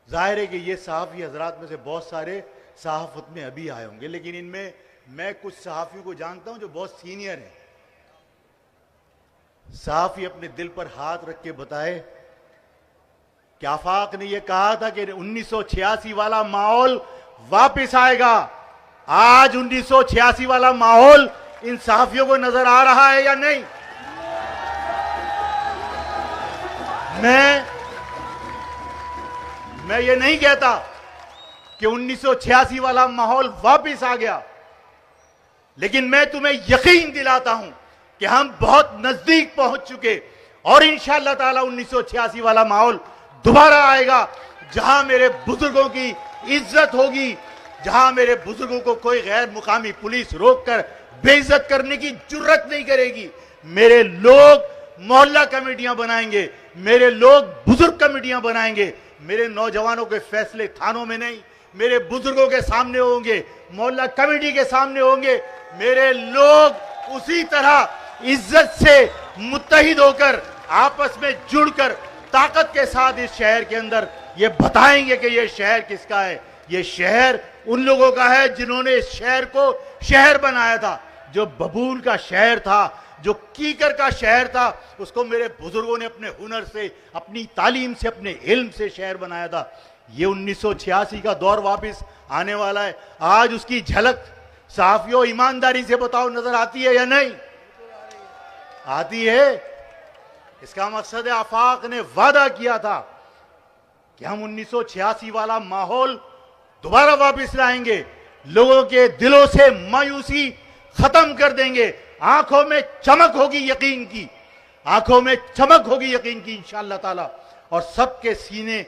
Speaker 1: जाहिर है कि ये सहाफी हजरात में से बहुत सारे सहाफत में अभी आए होंगे, लेकिन इनमें मैं कुछ सहाफियों को जानता हूं जो बहुत सीनियर हैं। सहाफी अपने दिल पर हाथ रख के बताए कि आफाक ने यह कहा था कि 1986 वाला माहौल वापस आएगा। आज 1986 वाला माहौल इन सहाफियों को नजर आ रहा है या नहीं? मैं ये नहीं कहता कि 1986 वाला माहौल वापस आ गया, लेकिन मैं तुम्हें यकीन दिलाता हूं कि हम बहुत नजदीक पहुंच चुके और इंशाअल्लाह ताला 1986 वाला माहौल दोबारा आएगा, जहां मेरे बुजुर्गों की इज्जत होगी, जहां मेरे बुजुर्गों को कोई गैर मुकामी पुलिस रोककर बेइज्जत करने की जुर्रत नहीं करेगी। मेरे लोग मोहल्ला कमेटियां बनाएंगे, मेरे लोग बुजुर्ग कमेटियां बनाएंगे, मेरे नौजवानों के फैसले थानों में नहीं, मेरे बुजुर्गों के सामने होंगे, मोहल्ला कमेटी के सामने होंगे। मेरे लोग उसी तरह इज्जत से मुत्तहिद होकर आपस में जुड़कर ताकत के साथ इस शहर के अंदर ये बताएंगे कि ये शहर किसका है। ये शहर उन लोगों का है जिन्होंने इस शहर को शहर बनाया था। जो बबूल का शहर था, जो कीकर का शहर था, उसको मेरे बुजुर्गों ने अपने हुनर से, अपनी तालीम से, अपने इल्म से शहर बनाया था। ये 1986 का दौर वापस आने वाला है। आज उसकी झलक सहाफियों ईमानदारी से बताओ नजर आती है या नहीं? आती है। इसका मकसद है आफाक ने वादा किया था कि हम 1986 वाला माहौल दोबारा वापस लाएंगे, लोगों के दिलों से मायूसी खत्म कर देंगे, आंखों में चमक होगी यकीन की, आंखों में चमक होगी यकीन की इंशाअल्लाह ताला, और सबके सीने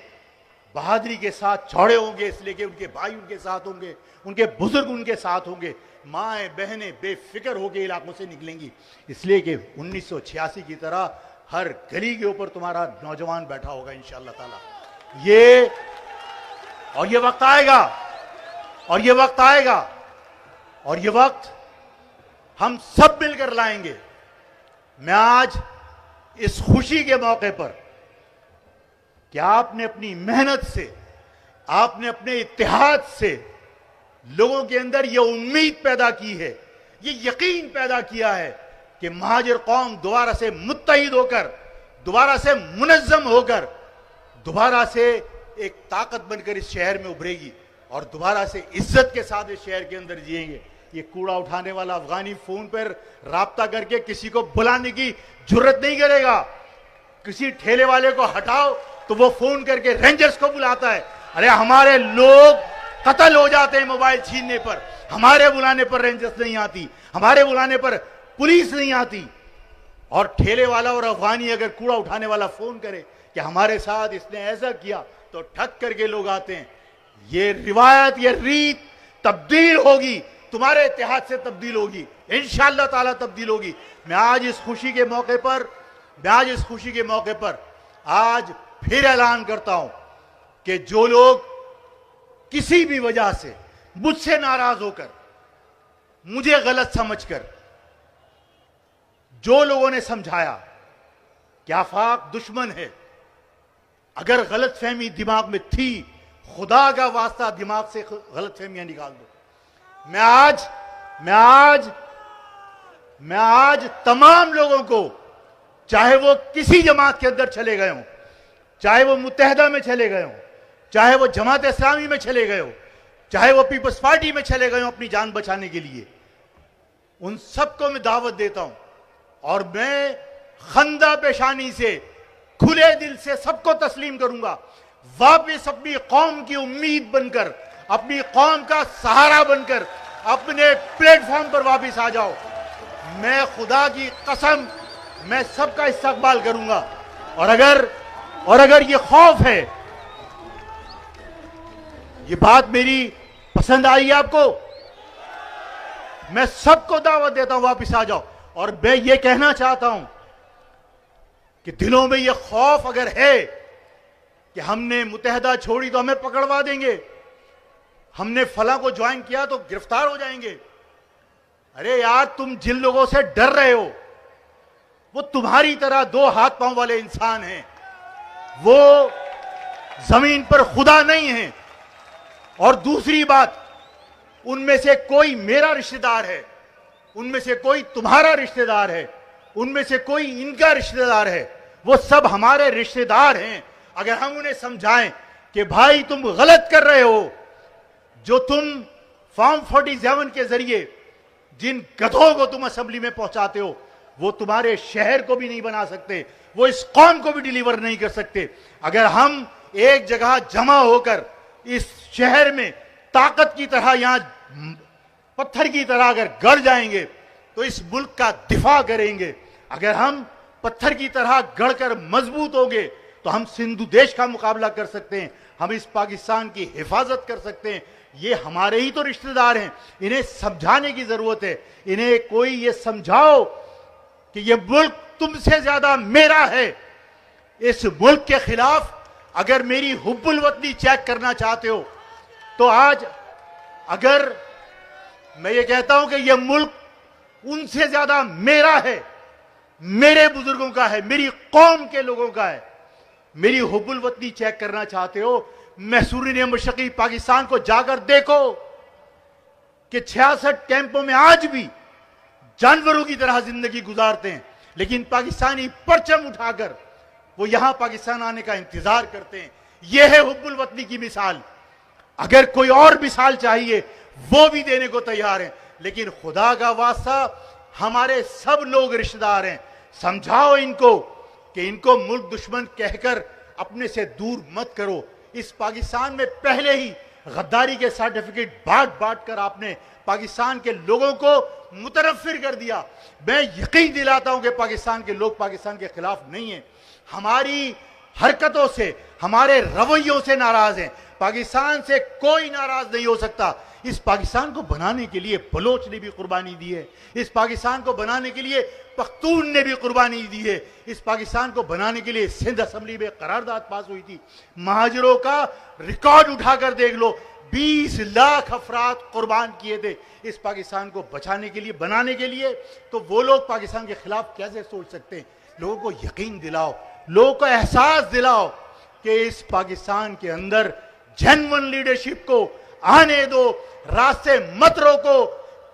Speaker 1: बहादुरी के साथ चौड़े होंगे, इसलिए कि उनके भाई उनके साथ होंगे, उनके बुजुर्ग उनके साथ होंगे, माएँ बहनें बेफिक्र होकर इलाकों से निकलेंगी, इसलिए कि 1986 की तरह हर गली के ऊपर तुम्हारा नौजवान बैठा होगा इंशाअल्लाह ताला। ये वक्त आएगा, और ये वक्त आएगा, और ये वक्त हम सब मिलकर लाएंगे। मैं आज इस खुशी के मौके पर कि आपने अपनी मेहनत से, आपने अपने इत्तेहाद से लोगों के अंदर यह उम्मीद पैदा की है, यह यकीन पैदा किया है कि महाजिर कौम दोबारा से मुत्तहिद होकर, दोबारा से मुनज़्ज़म होकर, दोबारा से एक ताकत बनकर इस शहर में उभरेगी और दोबारा से इज्जत के साथ इस शहर के अंदर जिएंगे। ये कूड़ा उठाने वाला अफगानी फोन पर राब्ता करके किसी को बुलाने की जुर्रत नहीं करेगा। किसी ठेले वाले को हटाओ तो वो फोन करके रेंजर्स को बुलाता है। अरे हमारे लोग कत्ल हो जाते हैं मोबाइल छीनने पर, हमारे बुलाने पर रेंजर्स नहीं आती, हमारे बुलाने पर पुलिस नहीं आती। और ठेले वाला और अफगानी अगर कूड़ा उठाने वाला फोन करे कि हमारे साथ इसने ऐसा किया, तो ठक करके लोग आते हैं। ये रिवायत, ये रीत तब्दील होगी, तुम्हारे इत्तेहाद से तब्दील होगी, इंशाअल्लाह ताला तब्दील होगी। मैं आज इस खुशी के मौके पर आज फिर ऐलान करता हूं कि जो लोग किसी भी वजह से मुझसे नाराज होकर, मुझे गलत समझकर, जो लोगों ने समझाया कि आफाक दुश्मन है, अगर गलतफहमी दिमाग में थी, खुदा का वास्ता दिमाग से गलतफहमियां निकाल दो। मैं आज तमाम लोगों को, चाहे वो किसी जमात के अंदर चले गए हों, चाहे वो मुत्तहिदा में चले गए हों, चाहे वो जमात इस्लामी में चले गए हो, चाहे वो पीपल्स पार्टी में चले गए हो अपनी जान बचाने के लिए, उन सबको मैं दावत देता हूं और मैं खंदा पेशानी से, खुले दिल से सबको तस्लीम करूंगा। वापस अपनी कौम की उम्मीद बनकर, अपनी कौम का सहारा बनकर अपने प्लेटफॉर्म पर वापस आ जाओ। मैं खुदा की कसम, मैं सबका इस्तकबाल करूंगा। और अगर ये खौफ है, ये बात मेरी पसंद आई आपको, मैं सबको दावत देता हूं वापस आ जाओ। और मैं ये कहना चाहता हूं कि दिलों में ये खौफ अगर है कि हमने मुत्तहिदा छोड़ी तो हमें पकड़वा देंगे, हमने फला को ज्वाइन किया तो गिरफ्तार हो जाएंगे। अरे यार, तुम जिन लोगों से डर रहे हो वो तुम्हारी तरह दो हाथ पांव वाले इंसान हैं, वो जमीन पर खुदा नहीं है। और दूसरी बात, उनमें से कोई मेरा रिश्तेदार है, उनमें से कोई तुम्हारा रिश्तेदार है, उनमें से कोई इनका रिश्तेदार है, वो सब हमारे रिश्तेदार हैं। अगर हम उन्हें समझाएं कि भाई तुम गलत कर रहे हो, जो तुम फॉर्म 47 के जरिए जिन गधों को तुम असेंबली में पहुंचाते हो, वो तुम्हारे शहर को भी नहीं बना सकते, वो इस कौम को भी डिलीवर नहीं कर सकते। अगर हम एक जगह जमा होकर इस शहर में ताकत की तरह, यहां पत्थर की तरह अगर गड़ जाएंगे तो इस मुल्क का दिफा करेंगे। अगर हम पत्थर की तरह गढ़कर मजबूत होंगे तो हम सिंधु देश का मुकाबला कर सकते हैं, हम इस पाकिस्तान की हिफाजत कर सकते हैं। ये हमारे ही तो रिश्तेदार हैं, इन्हें समझाने की जरूरत है। इन्हें कोई ये समझाओ कि ये मुल्क तुमसे ज्यादा मेरा है। इस मुल्क के खिलाफ अगर मेरी हुब्बुल वतनी चेक करना चाहते हो तो आज अगर मैं ये कहता हूं कि यह मुल्क उनसे ज्यादा मेरा है, मेरे बुजुर्गों का है, मेरी कौम के लोगों का है, मेरी हुब्बुल वतनी चेक करना चाहते हो, महसूरीन मशरकी पाकिस्तान को जाकर देखो कि 66 कैंपों में आज भी जानवरों की तरह जिंदगी गुजारते हैं, लेकिन पाकिस्तानी परचम उठाकर वो यहां पाकिस्तान आने का इंतजार करते हैं। यह है हुब्बुल वतनी की मिसाल। अगर कोई और मिसाल चाहिए वो भी देने को तैयार हैं, लेकिन खुदा का वास्ता हमारे सब लोग रिश्तेदार हैं। समझाओ इनको कि इनको मुल्क दुश्मन कहकर अपने से दूर मत करो। इस पाकिस्तान में पहले ही गद्दारी के सर्टिफिकेट बांट बांट कर आपने पाकिस्तान के लोगों को मुतनफिर कर दिया। मैं यकीन दिलाता हूं कि पाकिस्तान के लोग पाकिस्तान के खिलाफ नहीं है। हमारी हरकतों से, हमारे रवैयों से नाराज हैं। पाकिस्तान से कोई नाराज नहीं हो सकता। इस पाकिस्तान को बनाने के लिए बलोच ने भी कुर्बानी दी है, इस पाकिस्तान को बनाने के लिए पख्तून ने भी कुर्बानी दी है, इस पाकिस्तान को बनाने के लिए सिंध असेंबली में करारदाद पास हुई थी। महाजिरों का रिकॉर्ड उठाकर देख लो, 20 लाख अफराद कुर्बान किए थे इस पाकिस्तान को बचाने के लिए, बनाने के लिए। तो वो लोग पाकिस्तान के खिलाफ कैसे सोच सकते हैं? लोगों को यकीन दिलाओ, लोगों को एहसास दिलाओ कि इस पाकिस्तान के अंदर जेन्युइन लीडरशिप को आने दो, रास्ते मत रोको,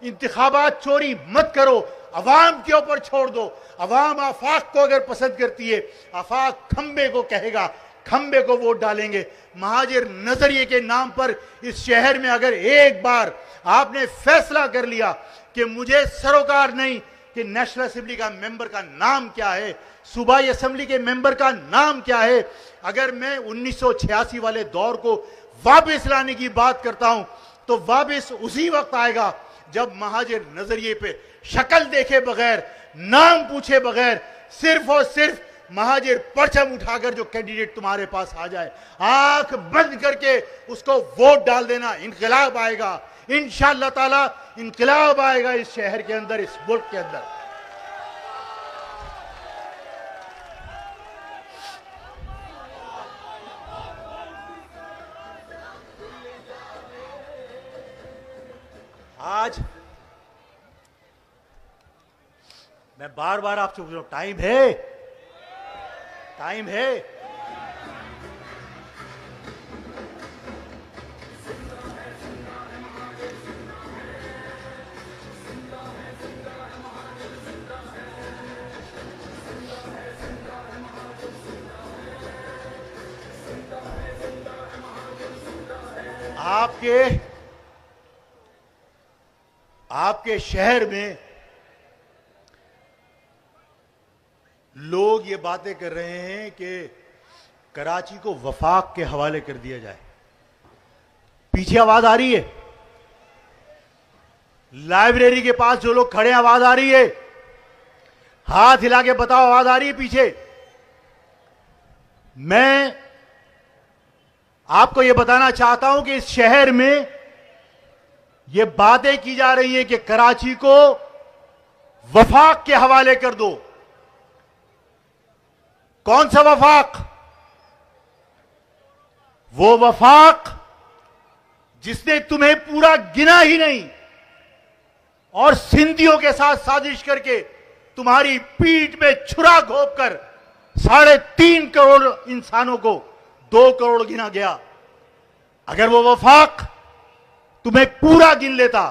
Speaker 1: इंतखाबात चोरी मत करो, अवाम के ऊपर छोड़ दो। अवाम आफाक को अगर पसंद करती है, आफाक खंबे को कहेगा, खंबे को वोट डालेंगे। महाजिर नजरिए के नाम पर इस शहर में अगर एक बार आपने फैसला कर लिया कि मुझे सरोकार नहीं कि नेशनल असेंबली का मेंबर का नाम क्या है, सूबाई असेंबली के मेंबर का नाम क्या है, अगर मैं 1986 वाले दौर को वापस लाने की बात करता हूं तो वापस उसी वक्त आएगा जब महाजिर नजरिए पे शक्ल देखे बगैर, नाम पूछे बगैर, सिर्फ और सिर्फ महाजिर परचम उठाकर जो कैंडिडेट तुम्हारे पास आ जाए, आंख बंद करके उसको वोट डाल देना। इनकलाब आएगा, इंशाअल्लाह ताला इनकलाब आएगा इस शहर के अंदर, इस मुल्क के अंदर। आज मैं बार बार आपसे पूछ रहा हूं, टाइम है, टाइम है। आपके शहर में लोग ये बातें कर रहे हैं कि कराची को वफाक के हवाले कर दिया जाए। पीछे आवाज आ रही है, लाइब्रेरी के पास जो लोग खड़े हैं आवाज आ रही है, हाथ हिला के बताओ आवाज आ रही है पीछे। मैं आपको यह बताना चाहता हूं कि इस शहर में यह बातें की जा रही है कि कराची को वफाक के हवाले कर दो। कौन सा वफाक? वो वफाक जिसने तुम्हें पूरा गिना ही नहीं और सिंधियों के साथ साजिश करके तुम्हारी पीठ में छुरा घोंपकर 3.5 करोड़ इंसानों को 2 करोड़ गिना गया। अगर वो वफाक तुम्हें पूरा गिन लेता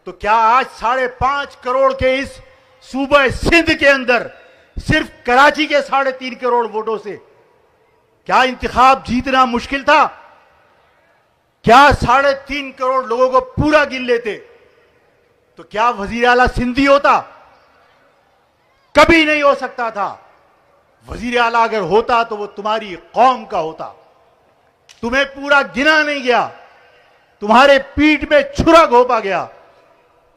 Speaker 1: तो क्या आज 5.5 करोड़ के इस सूबे सिंध के अंदर सिर्फ कराची के 3.5 करोड़ वोटों से क्या इंतखाब जीतना मुश्किल था? क्या 3.5 करोड़ लोगों को पूरा गिन लेते तो क्या वजीर आला सिंधी होता? कभी नहीं हो सकता था। वजीर आला अगर होता तो वो तुम्हारी कौम का होता। तुम्हें पूरा गिना नहीं गया, तुम्हारे पीठ में छुरा घोंपा गया।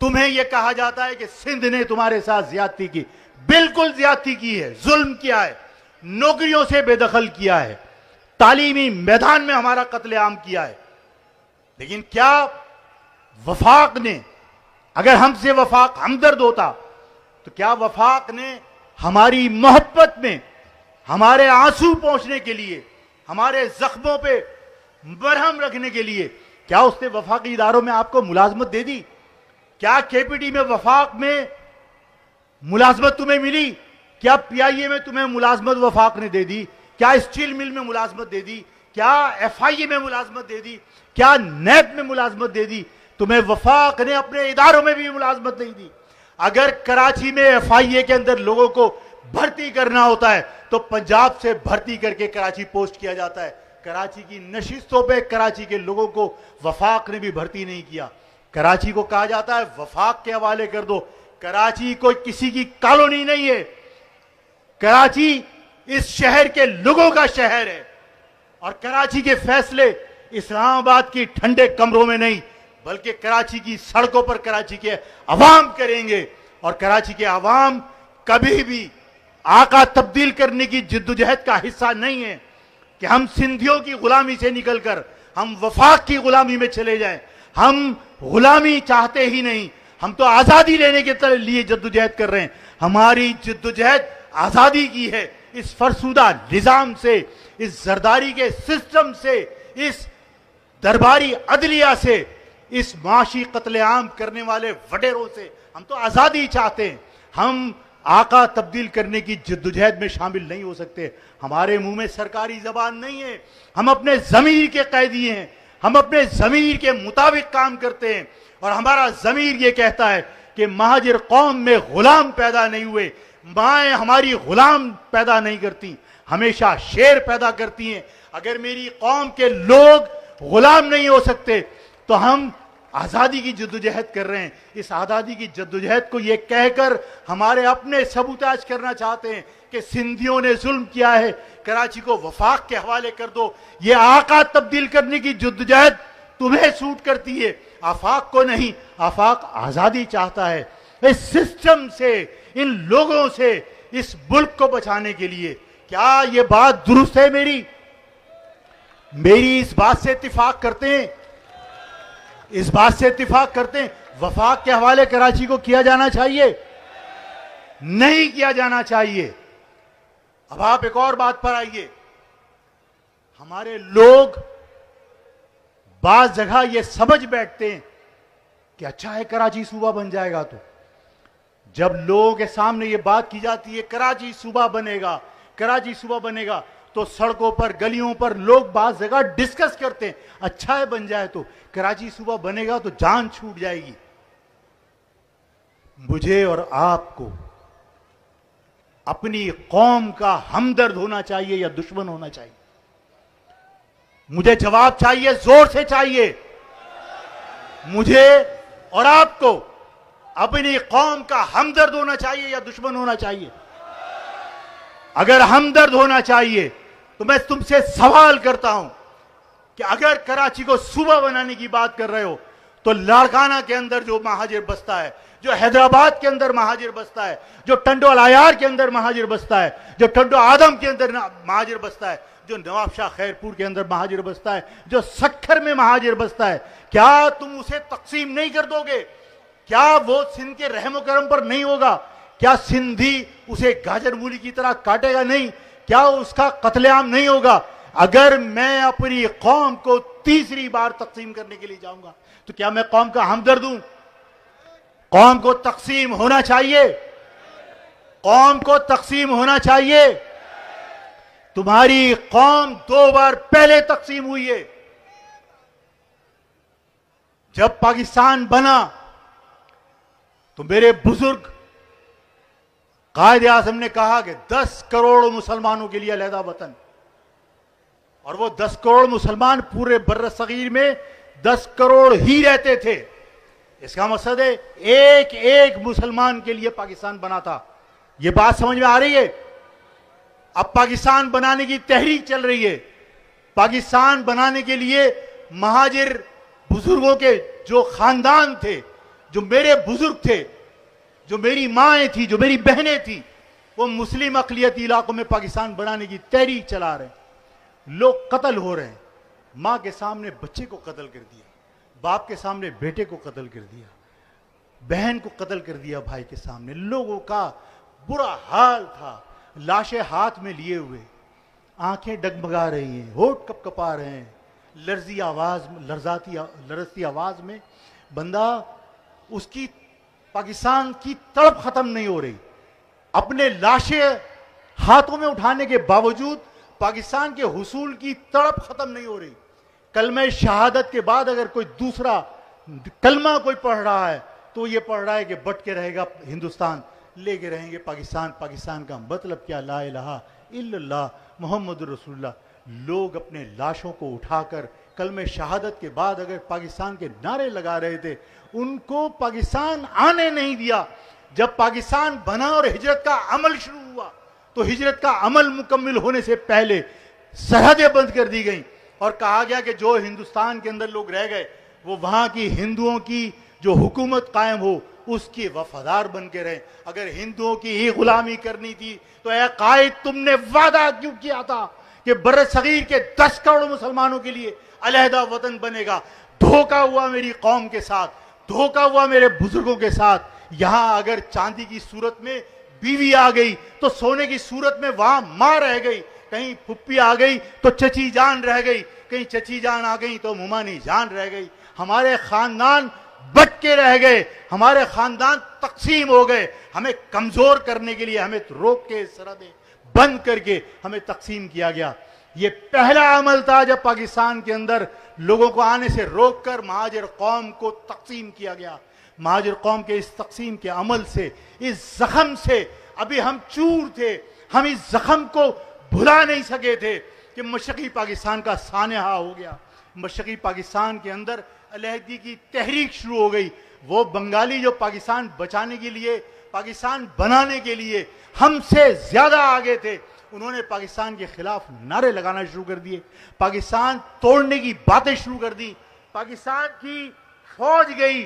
Speaker 1: तुम्हें यह कहा जाता है कि सिंध ने तुम्हारे साथ ज्यादती की। बिल्कुल ज्यादती की है, जुल्म किया है, नौकरियों से बेदखल किया है, तालीमी मैदान में हमारा कत्लेआम किया है। लेकिन क्या वफाक ने, अगर हमसे वफाक हमदर्द होता तो क्या वफाक ने हमारी मोहब्बत में, हमारे आंसू पहुंचने के लिए, हमारे जख्मों पे मरहम रखने के लिए क्या उसने वफाकी इदारों में आपको मुलाजमत दे दी? क्या केपीटी में वफाक में मुलाजमत तुम्हें मिली? क्या पीआईए में तुम्हें मुलाजमत वफाक ने दे दी? क्या स्टील मिल में मुलाजमत दे दी? क्या एफआईए में मुलाजमत दे दी? क्या नैब में मुलाजमत दे दी? तुम्हें वफाक ने अपने इदारों में भी मुलाजमत नहीं दी। अगर कराची में एफआईए के अंदर लोगों को भर्ती करना होता है तो पंजाब से भर्ती करके कराची पोस्ट किया जाता है। कराची की नशिस्तों पे कराची के लोगों को वफाक ने भी भर्ती नहीं किया। कराची को कहा जाता है वफाक के हवाले कर दो। कराची कोई किसी की कॉलोनी नहीं है। कराची इस शहर के लोगों का शहर है और कराची के फैसले इस्लामाबाद की ठंडे कमरों में नहीं बल्कि कराची की सड़कों पर कराची के अवाम करेंगे। और कराची के अवाम कभी भी आका तब्दील करने की जिद्दोजहद का हिस्सा नहीं है कि हम सिंधियों की गुलामी से निकलकर हम वफाक की गुलामी में चले जाएं। हम गुलामी चाहते ही नहीं, हम तो आजादी लेने के लिए जद्दोजहद कर रहे हैं। हमारी जद्दोजहद आजादी की है, इस फरसुदा निजाम से, इस जरदारी के सिस्टम से, इस दरबारी अदलिया से, इस माशी कत्लेआम करने वाले वडेरों से हम तो आजादी चाहते हैं। हम आका तब्दील करने की जद्दोजहद में शामिल नहीं हो सकते। हमारे मुंह में सरकारी जबान नहीं है, हम अपने जमीर के कैदी हैं, हम अपने जमीर के मुताबिक काम करते हैं। और हमारा जमीर ये कहता है कि महाजिर कौम में गुलाम पैदा नहीं हुए, माएं हमारी गुलाम पैदा नहीं करती, हमेशा शेर पैदा करती हैं। अगर मेरी कौम के लोग गुलाम नहीं हो सकते तो हम आजादी की जद्दोजहद कर रहे हैं। इस आजादी की जद्दोजहद को यह कहकर हमारे अपने सबूताज करना चाहते हैं कि सिंधियों ने जुल्म किया है, कराची को वफाक के हवाले कर दो। यह आका तब्दील करने की जद्दोजहद तुम्हें सूट करती है, आफाक को नहीं। आफाक आजादी चाहता है इस सिस्टम से, इन लोगों से, इस मुल्क को बचाने के लिए। क्या यह बात दुरुस्त है? मेरी इस बात से इत्तिफाक करते हैं, इस बात से इत्तिफाक करते हैं वफाक के हवाले कराची को किया जाना चाहिए, नहीं किया जाना चाहिए। अब आप एक और बात पर आइए। हमारे लोग बाज जगह ये समझ बैठते हैं कि अच्छा है कराची सूबा बन जाएगा। तो जब लोगों के सामने ये बात की जाती है कराची सूबा बनेगा, कराची सूबा बनेगा, तो सड़कों पर, गलियों पर लोग बाज जगह डिस्कस करते हैं, अच्छा है बन जाए तो, कराची सूबा बनेगा तो जान छूट जाएगी। मुझे और आपको अपनी कौम का हमदर्द होना चाहिए या दुश्मन होना चाहिए? मुझे जवाब चाहिए, जोर से चाहिए। मुझे और आपको अपनी कौम का हमदर्द होना चाहिए या दुश्मन होना चाहिए? अगर हमदर्द होना चाहिए तो मैं तुमसे सवाल करता हूं कि अगर कराची को सूबा बनाने की बात कर रहे हो तो लाड़काना के अंदर जो महाजिर बसता है, जो हैदराबाद के अंदर महाजिर बसता है, जो टंडोल आयार के अंदर महाजिर बसता है, जो टंडो आदम के अंदर महाजिर बसता है, जो नवाबशाह खैरपुर के अंदर महाजिर बसता है, जो सक्खर में महाजिर बसता है, क्या तुम उसे तकसीम नहीं कर दोगे? क्या वो सिंध के रहमो करम पर नहीं होगा? क्या सिंधी उसे गाजर मूली की तरह काटेगा नहीं? क्या उसका कत्लेआम नहीं होगा? अगर मैं अपनी कौम को तीसरी बार तकसीम करने के लिए जाऊंगा तो क्या मैं कौम का हमदर्द हूं? कौम को तकसीम होना चाहिए, कौम को तकसीम होना चाहिए। तुम्हारी कौम 2 बार पहले तकसीम हुई है। जब पाकिस्तान बना तो मेरे बुजुर्ग कायद आज़म ने कहा कि 10 करोड़ मुसलमानों के लिए अलहदा वतन, और वो 10 करोड़ मुसलमान पूरे बर्र सगीर में 10 करोड़ ही रहते थे। इसका मकसद है एक एक मुसलमान के लिए पाकिस्तान बना था। यह बात समझ में आ रही है? अब पाकिस्तान बनाने की तहरीक चल रही है। पाकिस्तान बनाने के लिए महाजिर बुजुर्गों के जो खानदान थे, जो मेरे बुजुर्ग थे, जो मेरी माएँ थी, जो मेरी बहनें थी, वो मुस्लिम अक़लियती इलाकों में पाकिस्तान बनाने की तहरीक चला रहे हैं। लोग कत्ल हो रहे हैं। माँ के सामने बच्चे को कत्ल कर दिया, बाप के सामने बेटे को कत्ल कर दिया, बहन को कत्ल कर दिया भाई के सामने। लोगों का बुरा हाल था, लाशें हाथ में लिए हुए, आंखें डगमगा रही हैं, होठ कपकपा रहे हैं, लर्जी आवाज, लरजती आवाज में बंदा, उसकी पाकिस्तान की तड़प खत्म नहीं हो रही। अपने लाशें हाथों में उठाने के बावजूद पाकिस्तान के हुसूल की तड़प खत्म नहीं हो रही। कलमे शहादत के बाद अगर कोई दूसरा कलमा कोई पढ़ रहा है तो ये पढ़ रहा है कि बट के रहेगा हिंदुस्तान, लेके रहेंगे पाकिस्तान। पाकिस्तान का मतलब क्या? ला इलाहा इल्लल्लाह मोहम्मद रसूलुल्लाह। लोग अपने लाशों को उठाकर कलमे शहादत के बाद अगर पाकिस्तान के नारे लगा रहे थे, उनको पाकिस्तान आने नहीं दिया। जब पाकिस्तान बना और हिजरत का अमल शुरू हुआ तो हिजरत का अमल मुकम्मल होने से पहले सरहदें बंद कर दी गई और कहा गया कि जो हिंदुस्तान के अंदर लोग रह गए वो वहां की हिंदुओं की जो हुकूमत कायम हो उसकी वफादार बन के रहे। अगर हिंदुओं की ही गुलामी करनी थी तो ऐ कायद तुमने वादा क्यों किया था कि बर सगीर के 10 करोड़ मुसलमानों के लिए अलहदा वतन बनेगा? धोखा हुआ मेरी कौम के साथ, धोखा हुआ मेरे बुजुर्गों के साथ। यहां अगर चांदी की सूरत में बीवी आ गई तो सोने की सूरत में वहां मां रह गई, कहीं फुप्पी आ गई तो चची जान रह गई, कहीं चची जान आ गई तो मुमानी जान रह गई। हमारे खानदान बट के रह गए, हमारे खानदान तकसीम हो गए। हमें कमजोर करने के लिए हमें रोक के सरहदें बंद करके हमें तकसीम किया गया। ये पहला अमल था जब पाकिस्तान के अंदर लोगों को आने से रोककर महाजर कौम को तकसीम किया गया। महाजर कौम के इस तकसीम के अमल से, इस जख्म से अभी हम चूर थे, हम इस जख्म को भुला नहीं सके थे कि मशरकी पाकिस्तान का सानहा हो गया। मशरकी पाकिस्तान के अंदर अलहदगी की तहरीक शुरू हो गई। वो बंगाली जो पाकिस्तान बचाने के लिए, पाकिस्तान बनाने के लिए हमसे ज्यादा आगे थे, उन्होंने पाकिस्तान के खिलाफ नारे लगाना शुरू कर दिए, पाकिस्तान तोड़ने की बातें शुरू कर दी। पाकिस्तान की फौज गई,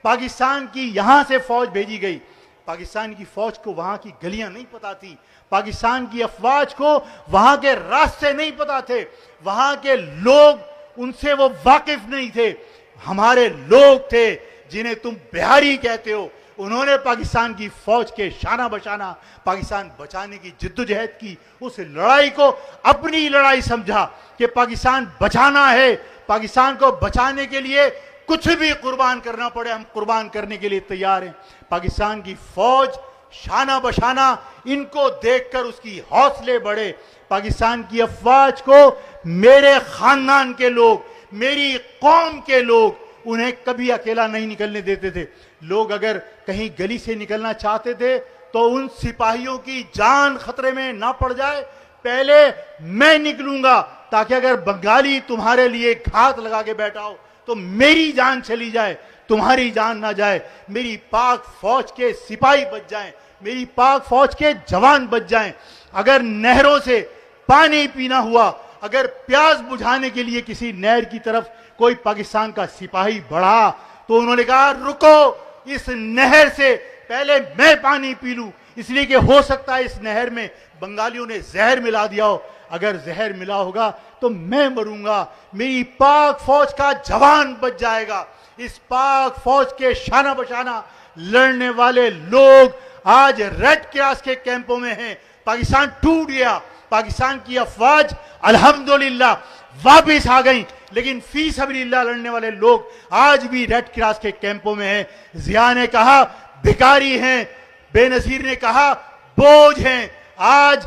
Speaker 1: पाकिस्तान की यहां से फौज भेजी गई। पाकिस्तान की फौज को वहां की गलियां नहीं पता थी, पाकिस्तान की अफवाज को वहां के रास्ते नहीं पता थे, वहां के लोग उनसे वो वाकिफ नहीं थे। हमारे लोग थे जिन्हें तुम बिहारी कहते हो, उन्होंने पाकिस्तान की फौज के शाना बशाना पाकिस्तान बचाने की जिद्दोजहद की। उस लड़ाई को अपनी लड़ाई समझा कि पाकिस्तान बचाना है, पाकिस्तान को बचाने के लिए कुछ भी कुर्बान करना पड़े हम कुर्बान करने के लिए तैयार हैं। पाकिस्तान की फौज शाना बशाना, इनको देखकर उसकी हौसले बढ़े। पाकिस्तान की अफवाज को मेरे खानदान के लोग, मेरी कौम के लोग, उन्हें कभी अकेला नहीं निकलने देते थे। लोग अगर कहीं गली से निकलना चाहते थे तो उन सिपाहियों की जान खतरे में ना पड़ जाए, पहले मैं निकलूंगा, ताकि अगर बंगाली तुम्हारे लिए घात लगा के बैठा हो तो मेरी जान चली जाए, तुम्हारी जान ना जाए। मेरी पाक फौज के सिपाही बच जाएं, मेरी पाक फौज के जवान बच जाएं। अगर नहरों से पानी पीना हुआ, अगर प्यास बुझाने के लिए किसी नहर की तरफ कोई पाकिस्तान का सिपाही बढ़ा तो उन्होंने कहा रुको, इस नहर से पहले मैं पानी पी लूं, इसलिए कि हो सकता है इस नहर में बंगालियों ने जहर मिला दिया हो। अगर जहर मिला होगा तो मैं मरूंगा, मेरी पाक फौज का जवान बच जाएगा। इस पाक फौज के शाना बशाना लड़ने वाले लोग आज रेड क्रॉस के कैंपों में हैं। पाकिस्तान टूट गया, पाकिस्तान की अफवाज अल्हम्दुलिल्लाह वापिस आ गई, लेकिन फी सबीलिल्लाह लड़ने वाले लोग आज भी रेड क्रॉस के कैंपों में हैं। जिया ने कहा भिखारी हैं, बेनजीर ने कहा बोझ हैं। आज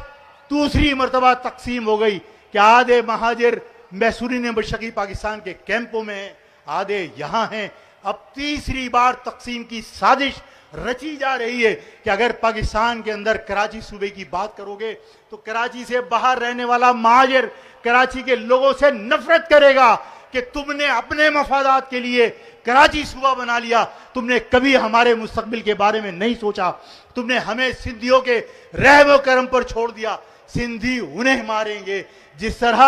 Speaker 1: दूसरी मर्तबा तकसीम हो गई कि आधे महाजिर मैसूरी मशरकी पाकिस्तान के कैंपों में हैं, आधे यहां हैं। अब तीसरी बार तकसीम की साजिश रची जा रही है कि अगर पाकिस्तान के अंदर कराची सूबे की बात करोगे तो कराची से बाहर रहने वाला महाजिर कराची के लोगों से नफरत करेगा कि तुमने अपने मफादात के लिए कराची सूबा बना लिया, तुमने कभी हमारे मुस्तकबिल के बारे में नहीं सोचा, तुमने हमें सिंधियों के रहम करम पर छोड़ दिया, सिंधी उन्हें मारेंगे। जिस तरह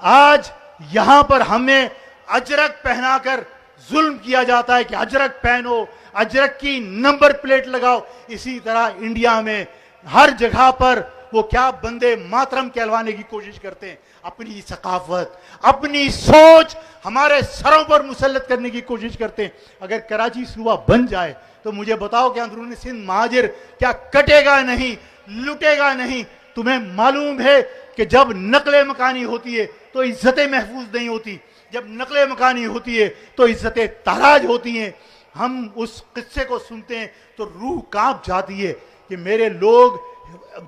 Speaker 1: आज यहां पर हमें अजरक पहनाकर जुल्म किया जाता है कि अजरक पहनो, अजरक की नंबर प्लेट लगाओ, इसी तरह इंडिया में हर जगह पर वो क्या बंदे मातरम कहलवाने की कोशिश करते हैं, अपनी सकाफत, अपनी सोच हमारे सरों पर मुसल्लत करने की कोशिश करते हैं। अगर कराची सूबा बन जाए तो मुझे बताओ कि अंदरूनी सिंध महाजिर क्या कटेगा नहीं, लुटेगा नहीं? तुम्हें मालूम है कि जब नकले मकानी होती है तो इज्जतें महफूज नहीं होती, जब नकले मकानी होती है तो इज्जतें ताराज होती हैं। हम उस किस्से को सुनते हैं तो रूह कांप जाती है कि मेरे लोग,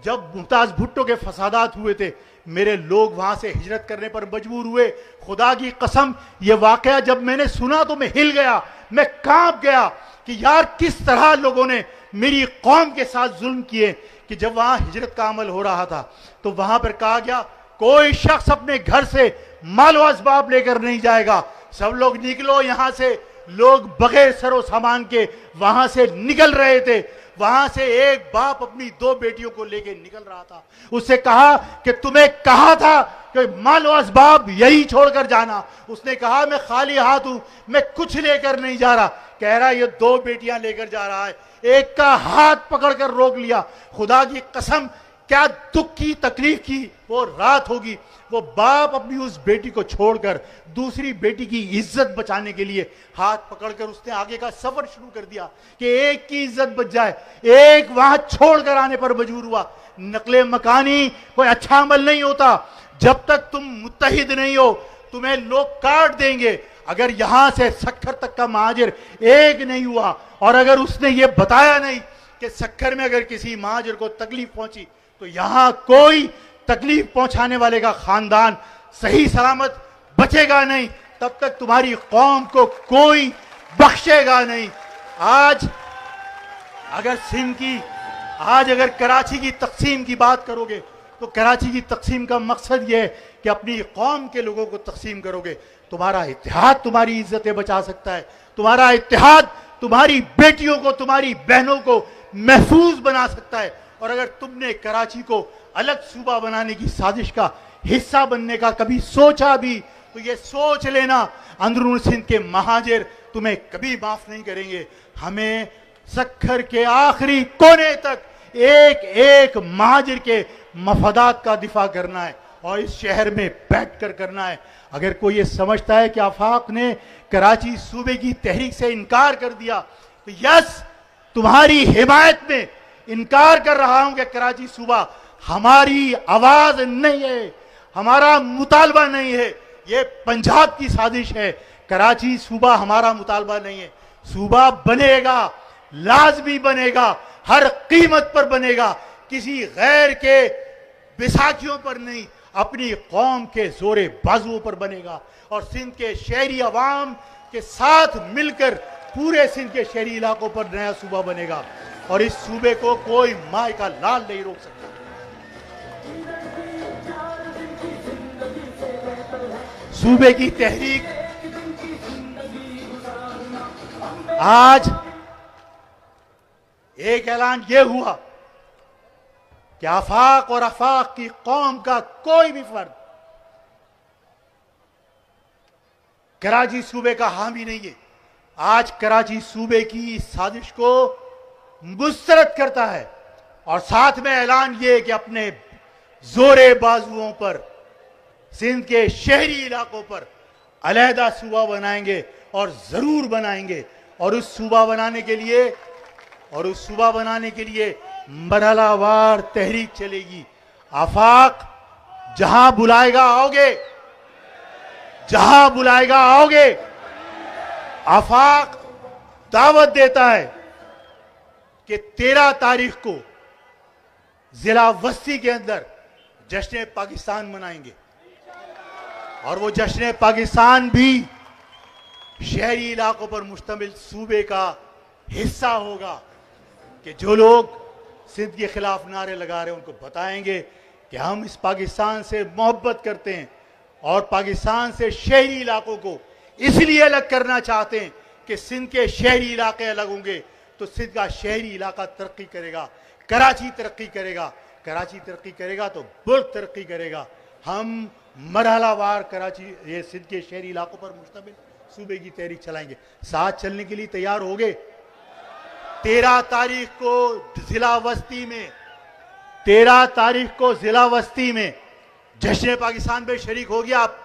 Speaker 1: जब मुमताज भुट्टो के फसादात हुए थे, मेरे लोग वहां से हिजरत करने पर मजबूर हुए। खुदा की कसम, यह वाकया जब मैंने सुना तो मैं हिल गया, मैं कांप गया कि यार किस तरह लोगों ने मेरी कौम के साथ जुल्म किए। कि जब वहां हिजरत का अमल हो रहा था तो वहां पर कहा गया कोई शख्स अपने घर से मालो असबाब लेकर नहीं जाएगा, सब लोग निकलो यहां से। लोग बगैर सरो सामान के वहां से निकल रहे थे। वहां से एक बाप अपनी 2 बेटियों को लेकर निकल रहा था। उससे कहा कि तुम्हें कहा था कि मालो असबाब यही छोड़कर जाना। उसने कहा मैं खाली हाथ हूं, मैं कुछ लेकर नहीं जा रहा। कह रहा ये 2 बेटियां लेकर जा रहा है, एक का हाथ पकड़कर रोक लिया। खुदा की कसम क्या दुख की तकलीफ की वो रात होगी। वो बाप अपनी उस बेटी को छोड़कर दूसरी बेटी की इज्जत बचाने के लिए हाथ पकड़कर उसने आगे का सफर शुरू कर दिया कि एक की इज्जत बच जाए। एक वहां छोड़कर आने पर मजबूर हुआ। नकले मकानी कोई अच्छा अमल नहीं होता। जब तक तुम मुत्तहिद नहीं हो तुम्हें लोग काट देंगे। अगर यहां से सक्खर तक का महाजिर एक नहीं हुआ और अगर उसने ये बताया नहीं कि सक्खर में अगर किसी महाजिर को तकलीफ पहुंची तो यहां कोई तकलीफ पहुंचाने वाले का खानदान सही सलामत बचेगा नहीं, तब तक तुम्हारी कौम को कोई बख्शेगा नहीं। आज अगर कराची की तकसीम की बात करोगे तो कराची की तकसीम का मकसद यह है कि अपनी कौम के लोगों को तकसीम करोगे। तुम्हारा इत्तेहाद तुम्हारी इज्जतें बचा सकता है। तुम्हारा इत्तेहाद तुम्हारी बेटियों को, तुम्हारी बहनों को महफूज बना सकता है। और अगर तुमने कराची को अलग सूबा बनाने की साजिश का हिस्सा बनने का कभी सोचा भी तो ये सोच लेना अंदरून सिंध के महाजिर तुम्हें कभी माफ नहीं करेंगे। हमें सक्खर के आखिरी कोने तक एक एक महाजिर के मफादात का दिफा करना है और इस शहर में बैठकर करना है। अगर कोई ये समझता है कि आफाक ने कराची सूबे की तहरीक से इनकार कर दिया तो यस, तुम्हारी हिमायत में इनकार कर रहा हूं कि कराची सूबा हमारी आवाज नहीं है, हमारा मुतालबा नहीं है। ये पंजाब की साजिश है। कराची सूबा हमारा मुतालबा नहीं है। सूबा बनेगा, लाजमी बनेगा, हर कीमत पर बनेगा, किसी गैर के बैसाखियों पर नहीं, अपनी कौम के जोरे बाजुओं पर बनेगा। और सिंध के शहरी अवाम के साथ मिलकर पूरे सिंध के शहरी इलाकों पर नया सूबा बनेगा और इस सूबे को कोई माय का लाल नहीं रोक सकता। सूबे की तहरीक आज एक ऐलान यह हुआ कि आफाक और आफाक की कौम का कोई भी फर्द कराची सूबे का हामी नहीं है। आज कराची सूबे की इस साजिश को मुस्तरद करता है और साथ में ऐलान यह कि अपने जोरे बाजुओं पर सिंध के शहरी इलाकों पर अलहदा सूबा बनाएंगे और जरूर बनाएंगे। और उस सूबा बनाने के लिए मरहलावार तहरीक चलेगी। आफाक जहां बुलाएगा आओगे, जहां बुलाएगा आओगे। आफाक दावत देता है कि 13 तारीख को जिला वस्ती के अंदर जश्न पाकिस्तान मनाएंगे और वो जश्न पाकिस्तान भी शहरी इलाकों पर मुश्तमिल सूबे का हिस्सा होगा कि जो लोग सिंध के खिलाफ नारे लगा रहे हैं उनको बताएंगे कि हम इस पाकिस्तान से मोहब्बत करते हैं और पाकिस्तान से शहरी इलाकों को इसलिए अलग करना चाहते हैं कि सिंध के शहरी इलाके अलग होंगे तो सिंध का शहरी इलाका तरक्की करेगा, कराची तरक्की करेगा, कराची तरक्की करेगा तो मुल्क तरक्की करेगा। हम मरहलावार कराची ये सिंध के शहरी इलाकों पर मुश्तमिल सूबे की तहरीक चलाएंगे। साथ चलने के लिए तैयार हो गए। 13 तारीख को जिला वस्ती में जश्न पाकिस्तान में शरीक हो गया। आप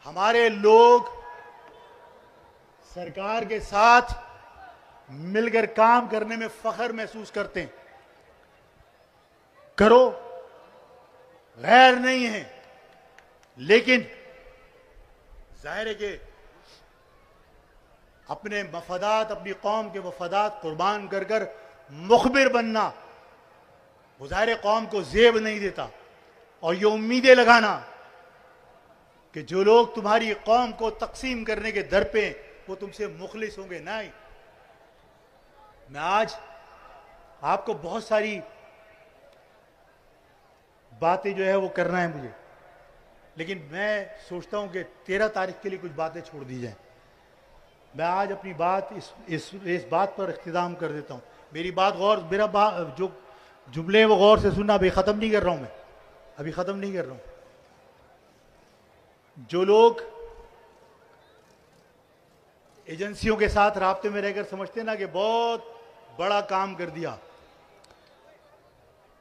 Speaker 1: हमारे लोग सरकार के साथ मिलकर काम करने में फख्र महसूस करते हैं। करो, गैर नहीं है, लेकिन जाहिर है कि अपने मफादात, अपनी कौम के मफादात कुर्बान कर कर मुखबिर बनना ज़ाहिर कौम को जेब नहीं देता। और ये उम्मीदें लगाना कि जो लोग तुम्हारी कौम को तकसीम करने के दर पे वो तुमसे मुखलिस होंगे, नहीं। मैं आज आपको बहुत सारी बातें जो है वो करना है मुझे, लेकिन मैं सोचता हूं कि 13 तारीख के लिए कुछ बातें छोड़ दी जाएं। मैं आज अपनी बात इस बात पर इख्तिताम कर देता हूं। मेरी बात जो जुमले वो गौर से सुनना, भी ख़त्म नहीं कर रहा हूं मैं। अभी खत्म नहीं कर रहा हूं। जो लोग एजेंसियों के साथ राब्ते में रहकर समझते ना कि बहुत बड़ा काम कर दिया,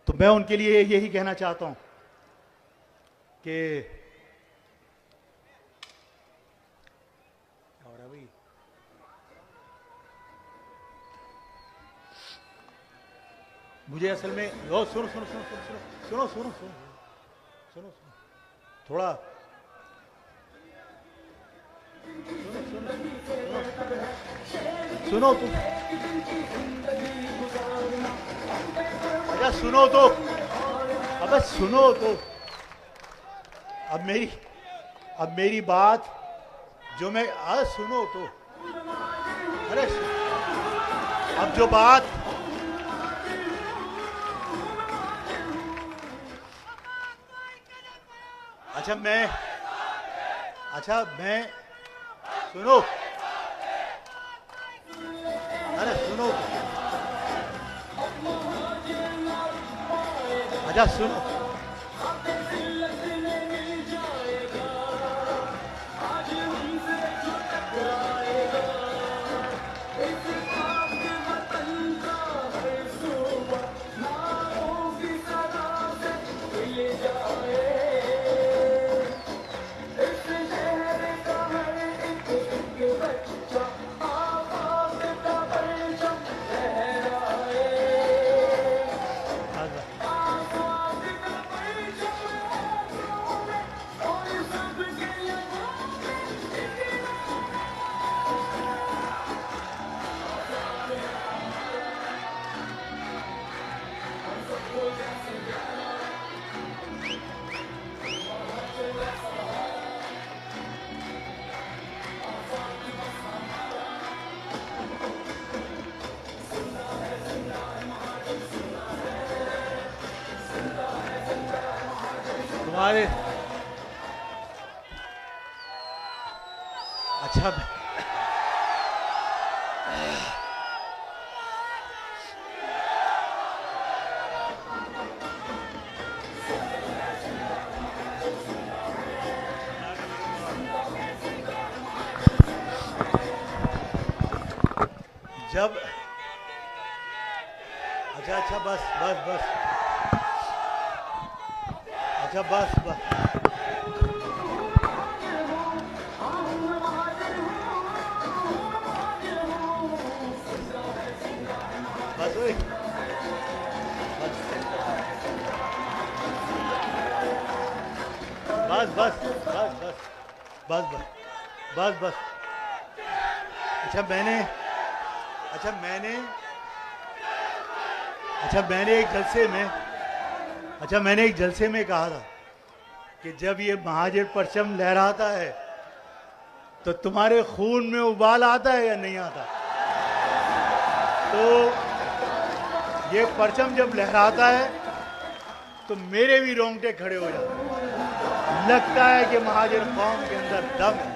Speaker 1: तो मैं उनके लिए यही कहना चाहता हूं कि और अभी मुझे असल में सुनो सुनो सुनो सुनो सुनो सुनो सुनो सुनो सुनो थोड़ा सुनो तुम, अच्छा सुनो तो, अबे सुनो तो, अब मेरी बात जो मैं सुनो तो, अरे अब जो बात अच्छा मैं सुनो, अरे सुनो, अच्छा सुनो, तुम्हारे अच्छा जब अच्छा बस बस बस अच्छा बस बस बस ओए बस बस बस बस बस बस बस बस अच्छा मैंने एक जलसे में कहा था कि जब ये महाजर परचम लहराता है तो तुम्हारे खून में उबाल आता है या नहीं आता। तो ये परचम जब लहराता है तो मेरे भी रोंगटे खड़े हो जाते हैं, लगता है कि महाजर कौम के अंदर दम है।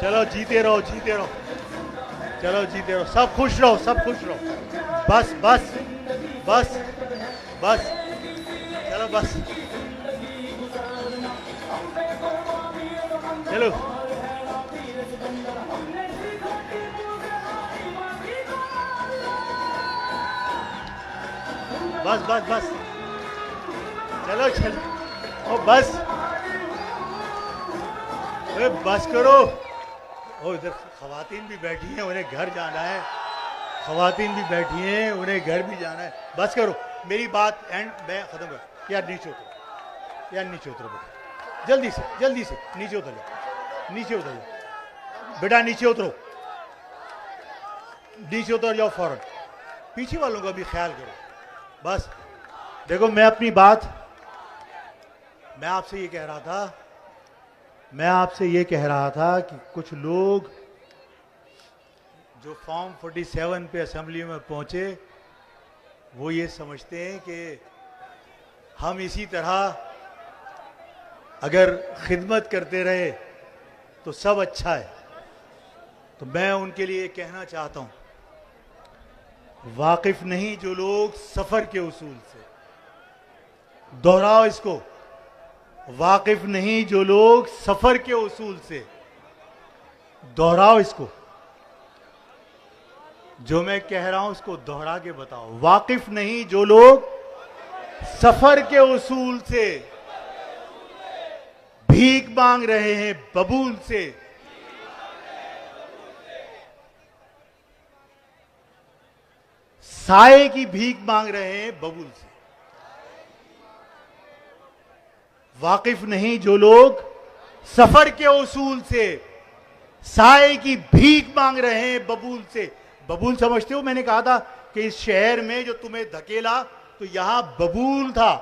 Speaker 1: चलो जीते रहो, चलो जीते रहो, सब खुश रहो, बस बस बस बस चलो बस चलो बस बस बस चलो ओ बस बस करो। और इधर खवातीन भी बैठी हैं, उन्हें घर जाना है, खवातीन भी बैठी हैं, उन्हें घर भी जाना है। बस करो, मेरी बात एंड मैं खत्म कर। यार नीचे उतरो बेटा, जल्दी से नीचे उतर जाओ बेटा, नीचे उतर जाओ फौरन। पीछे वालों का भी ख्याल करो। बस देखो, मैं आपसे ये कह रहा था कि कुछ लोग जो फॉर्म 47 पे असेंबली में पहुंचे वो ये समझते हैं कि हम इसी तरह अगर खिदमत करते रहे तो सब अच्छा है। तो मैं उनके लिए कहना चाहता हूं, वाकिफ नहीं जो लोग सफर के उसूल से, दोहराओ इसको, वाकिफ नहीं जो लोग सफर के उसूल से, दोहराओ इसको, जो मैं कह रहा हूं उसको दोहरा के बताओ। वाकिफ नहीं जो लोग सफर के उसूल से भीख मांग रहे हैं बबूल से, साए की भीख मांग रहे हैं बबूल से। वाकिफ नहीं जो लोग सफर के उसूल से साए की भीख मांग रहे हैं बबूल से। बबूल समझते हो? मैंने कहा था कि इस शहर में जो तुम्हें धकेला तो यहां बबूल था।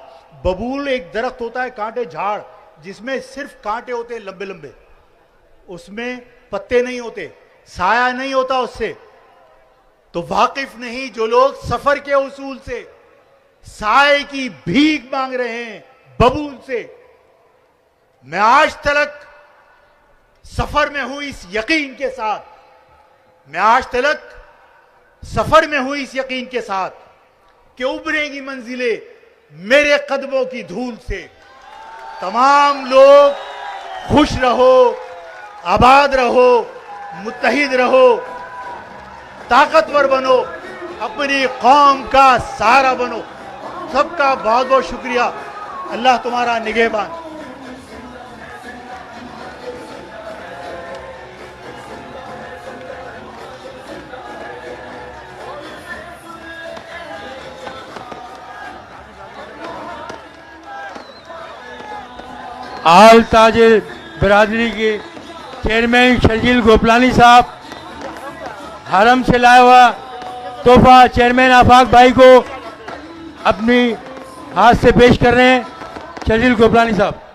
Speaker 1: बबूल एक दरख्त होता है, कांटे झाड़, जिसमें सिर्फ कांटे होते हैं लंबे लंबे, उसमें पत्ते नहीं होते, साया नहीं होता उससे। तो वाकिफ नहीं जो लोग सफर के उसूल से साए की भीख मांग रहे हैं बबूल से। मैं आज तक सफर में हूं इस यकीन के साथ, मैं आज तक सफर में हूं इस यकीन के साथ कि उभरेंगी मंजिलें मेरे कदमों की धूल से। तमाम लोग खुश रहो, आबाद रहो, मुत्तहिद रहो, ताकतवर बनो, अपनी कौम का सहारा बनो। सबका बहुत बहुत शुक्रिया। अल्लाह तुम्हारा निगहबान।
Speaker 3: आल ताजिर बिरादरी के चेयरमैन शर्जील गोपलानी साहब हरम से लाया हुआ तोहफा चेयरमैन आफाक भाई को अपनी हाथ से पेश कर रहे हैं। शर्जील गोपलानी साहब।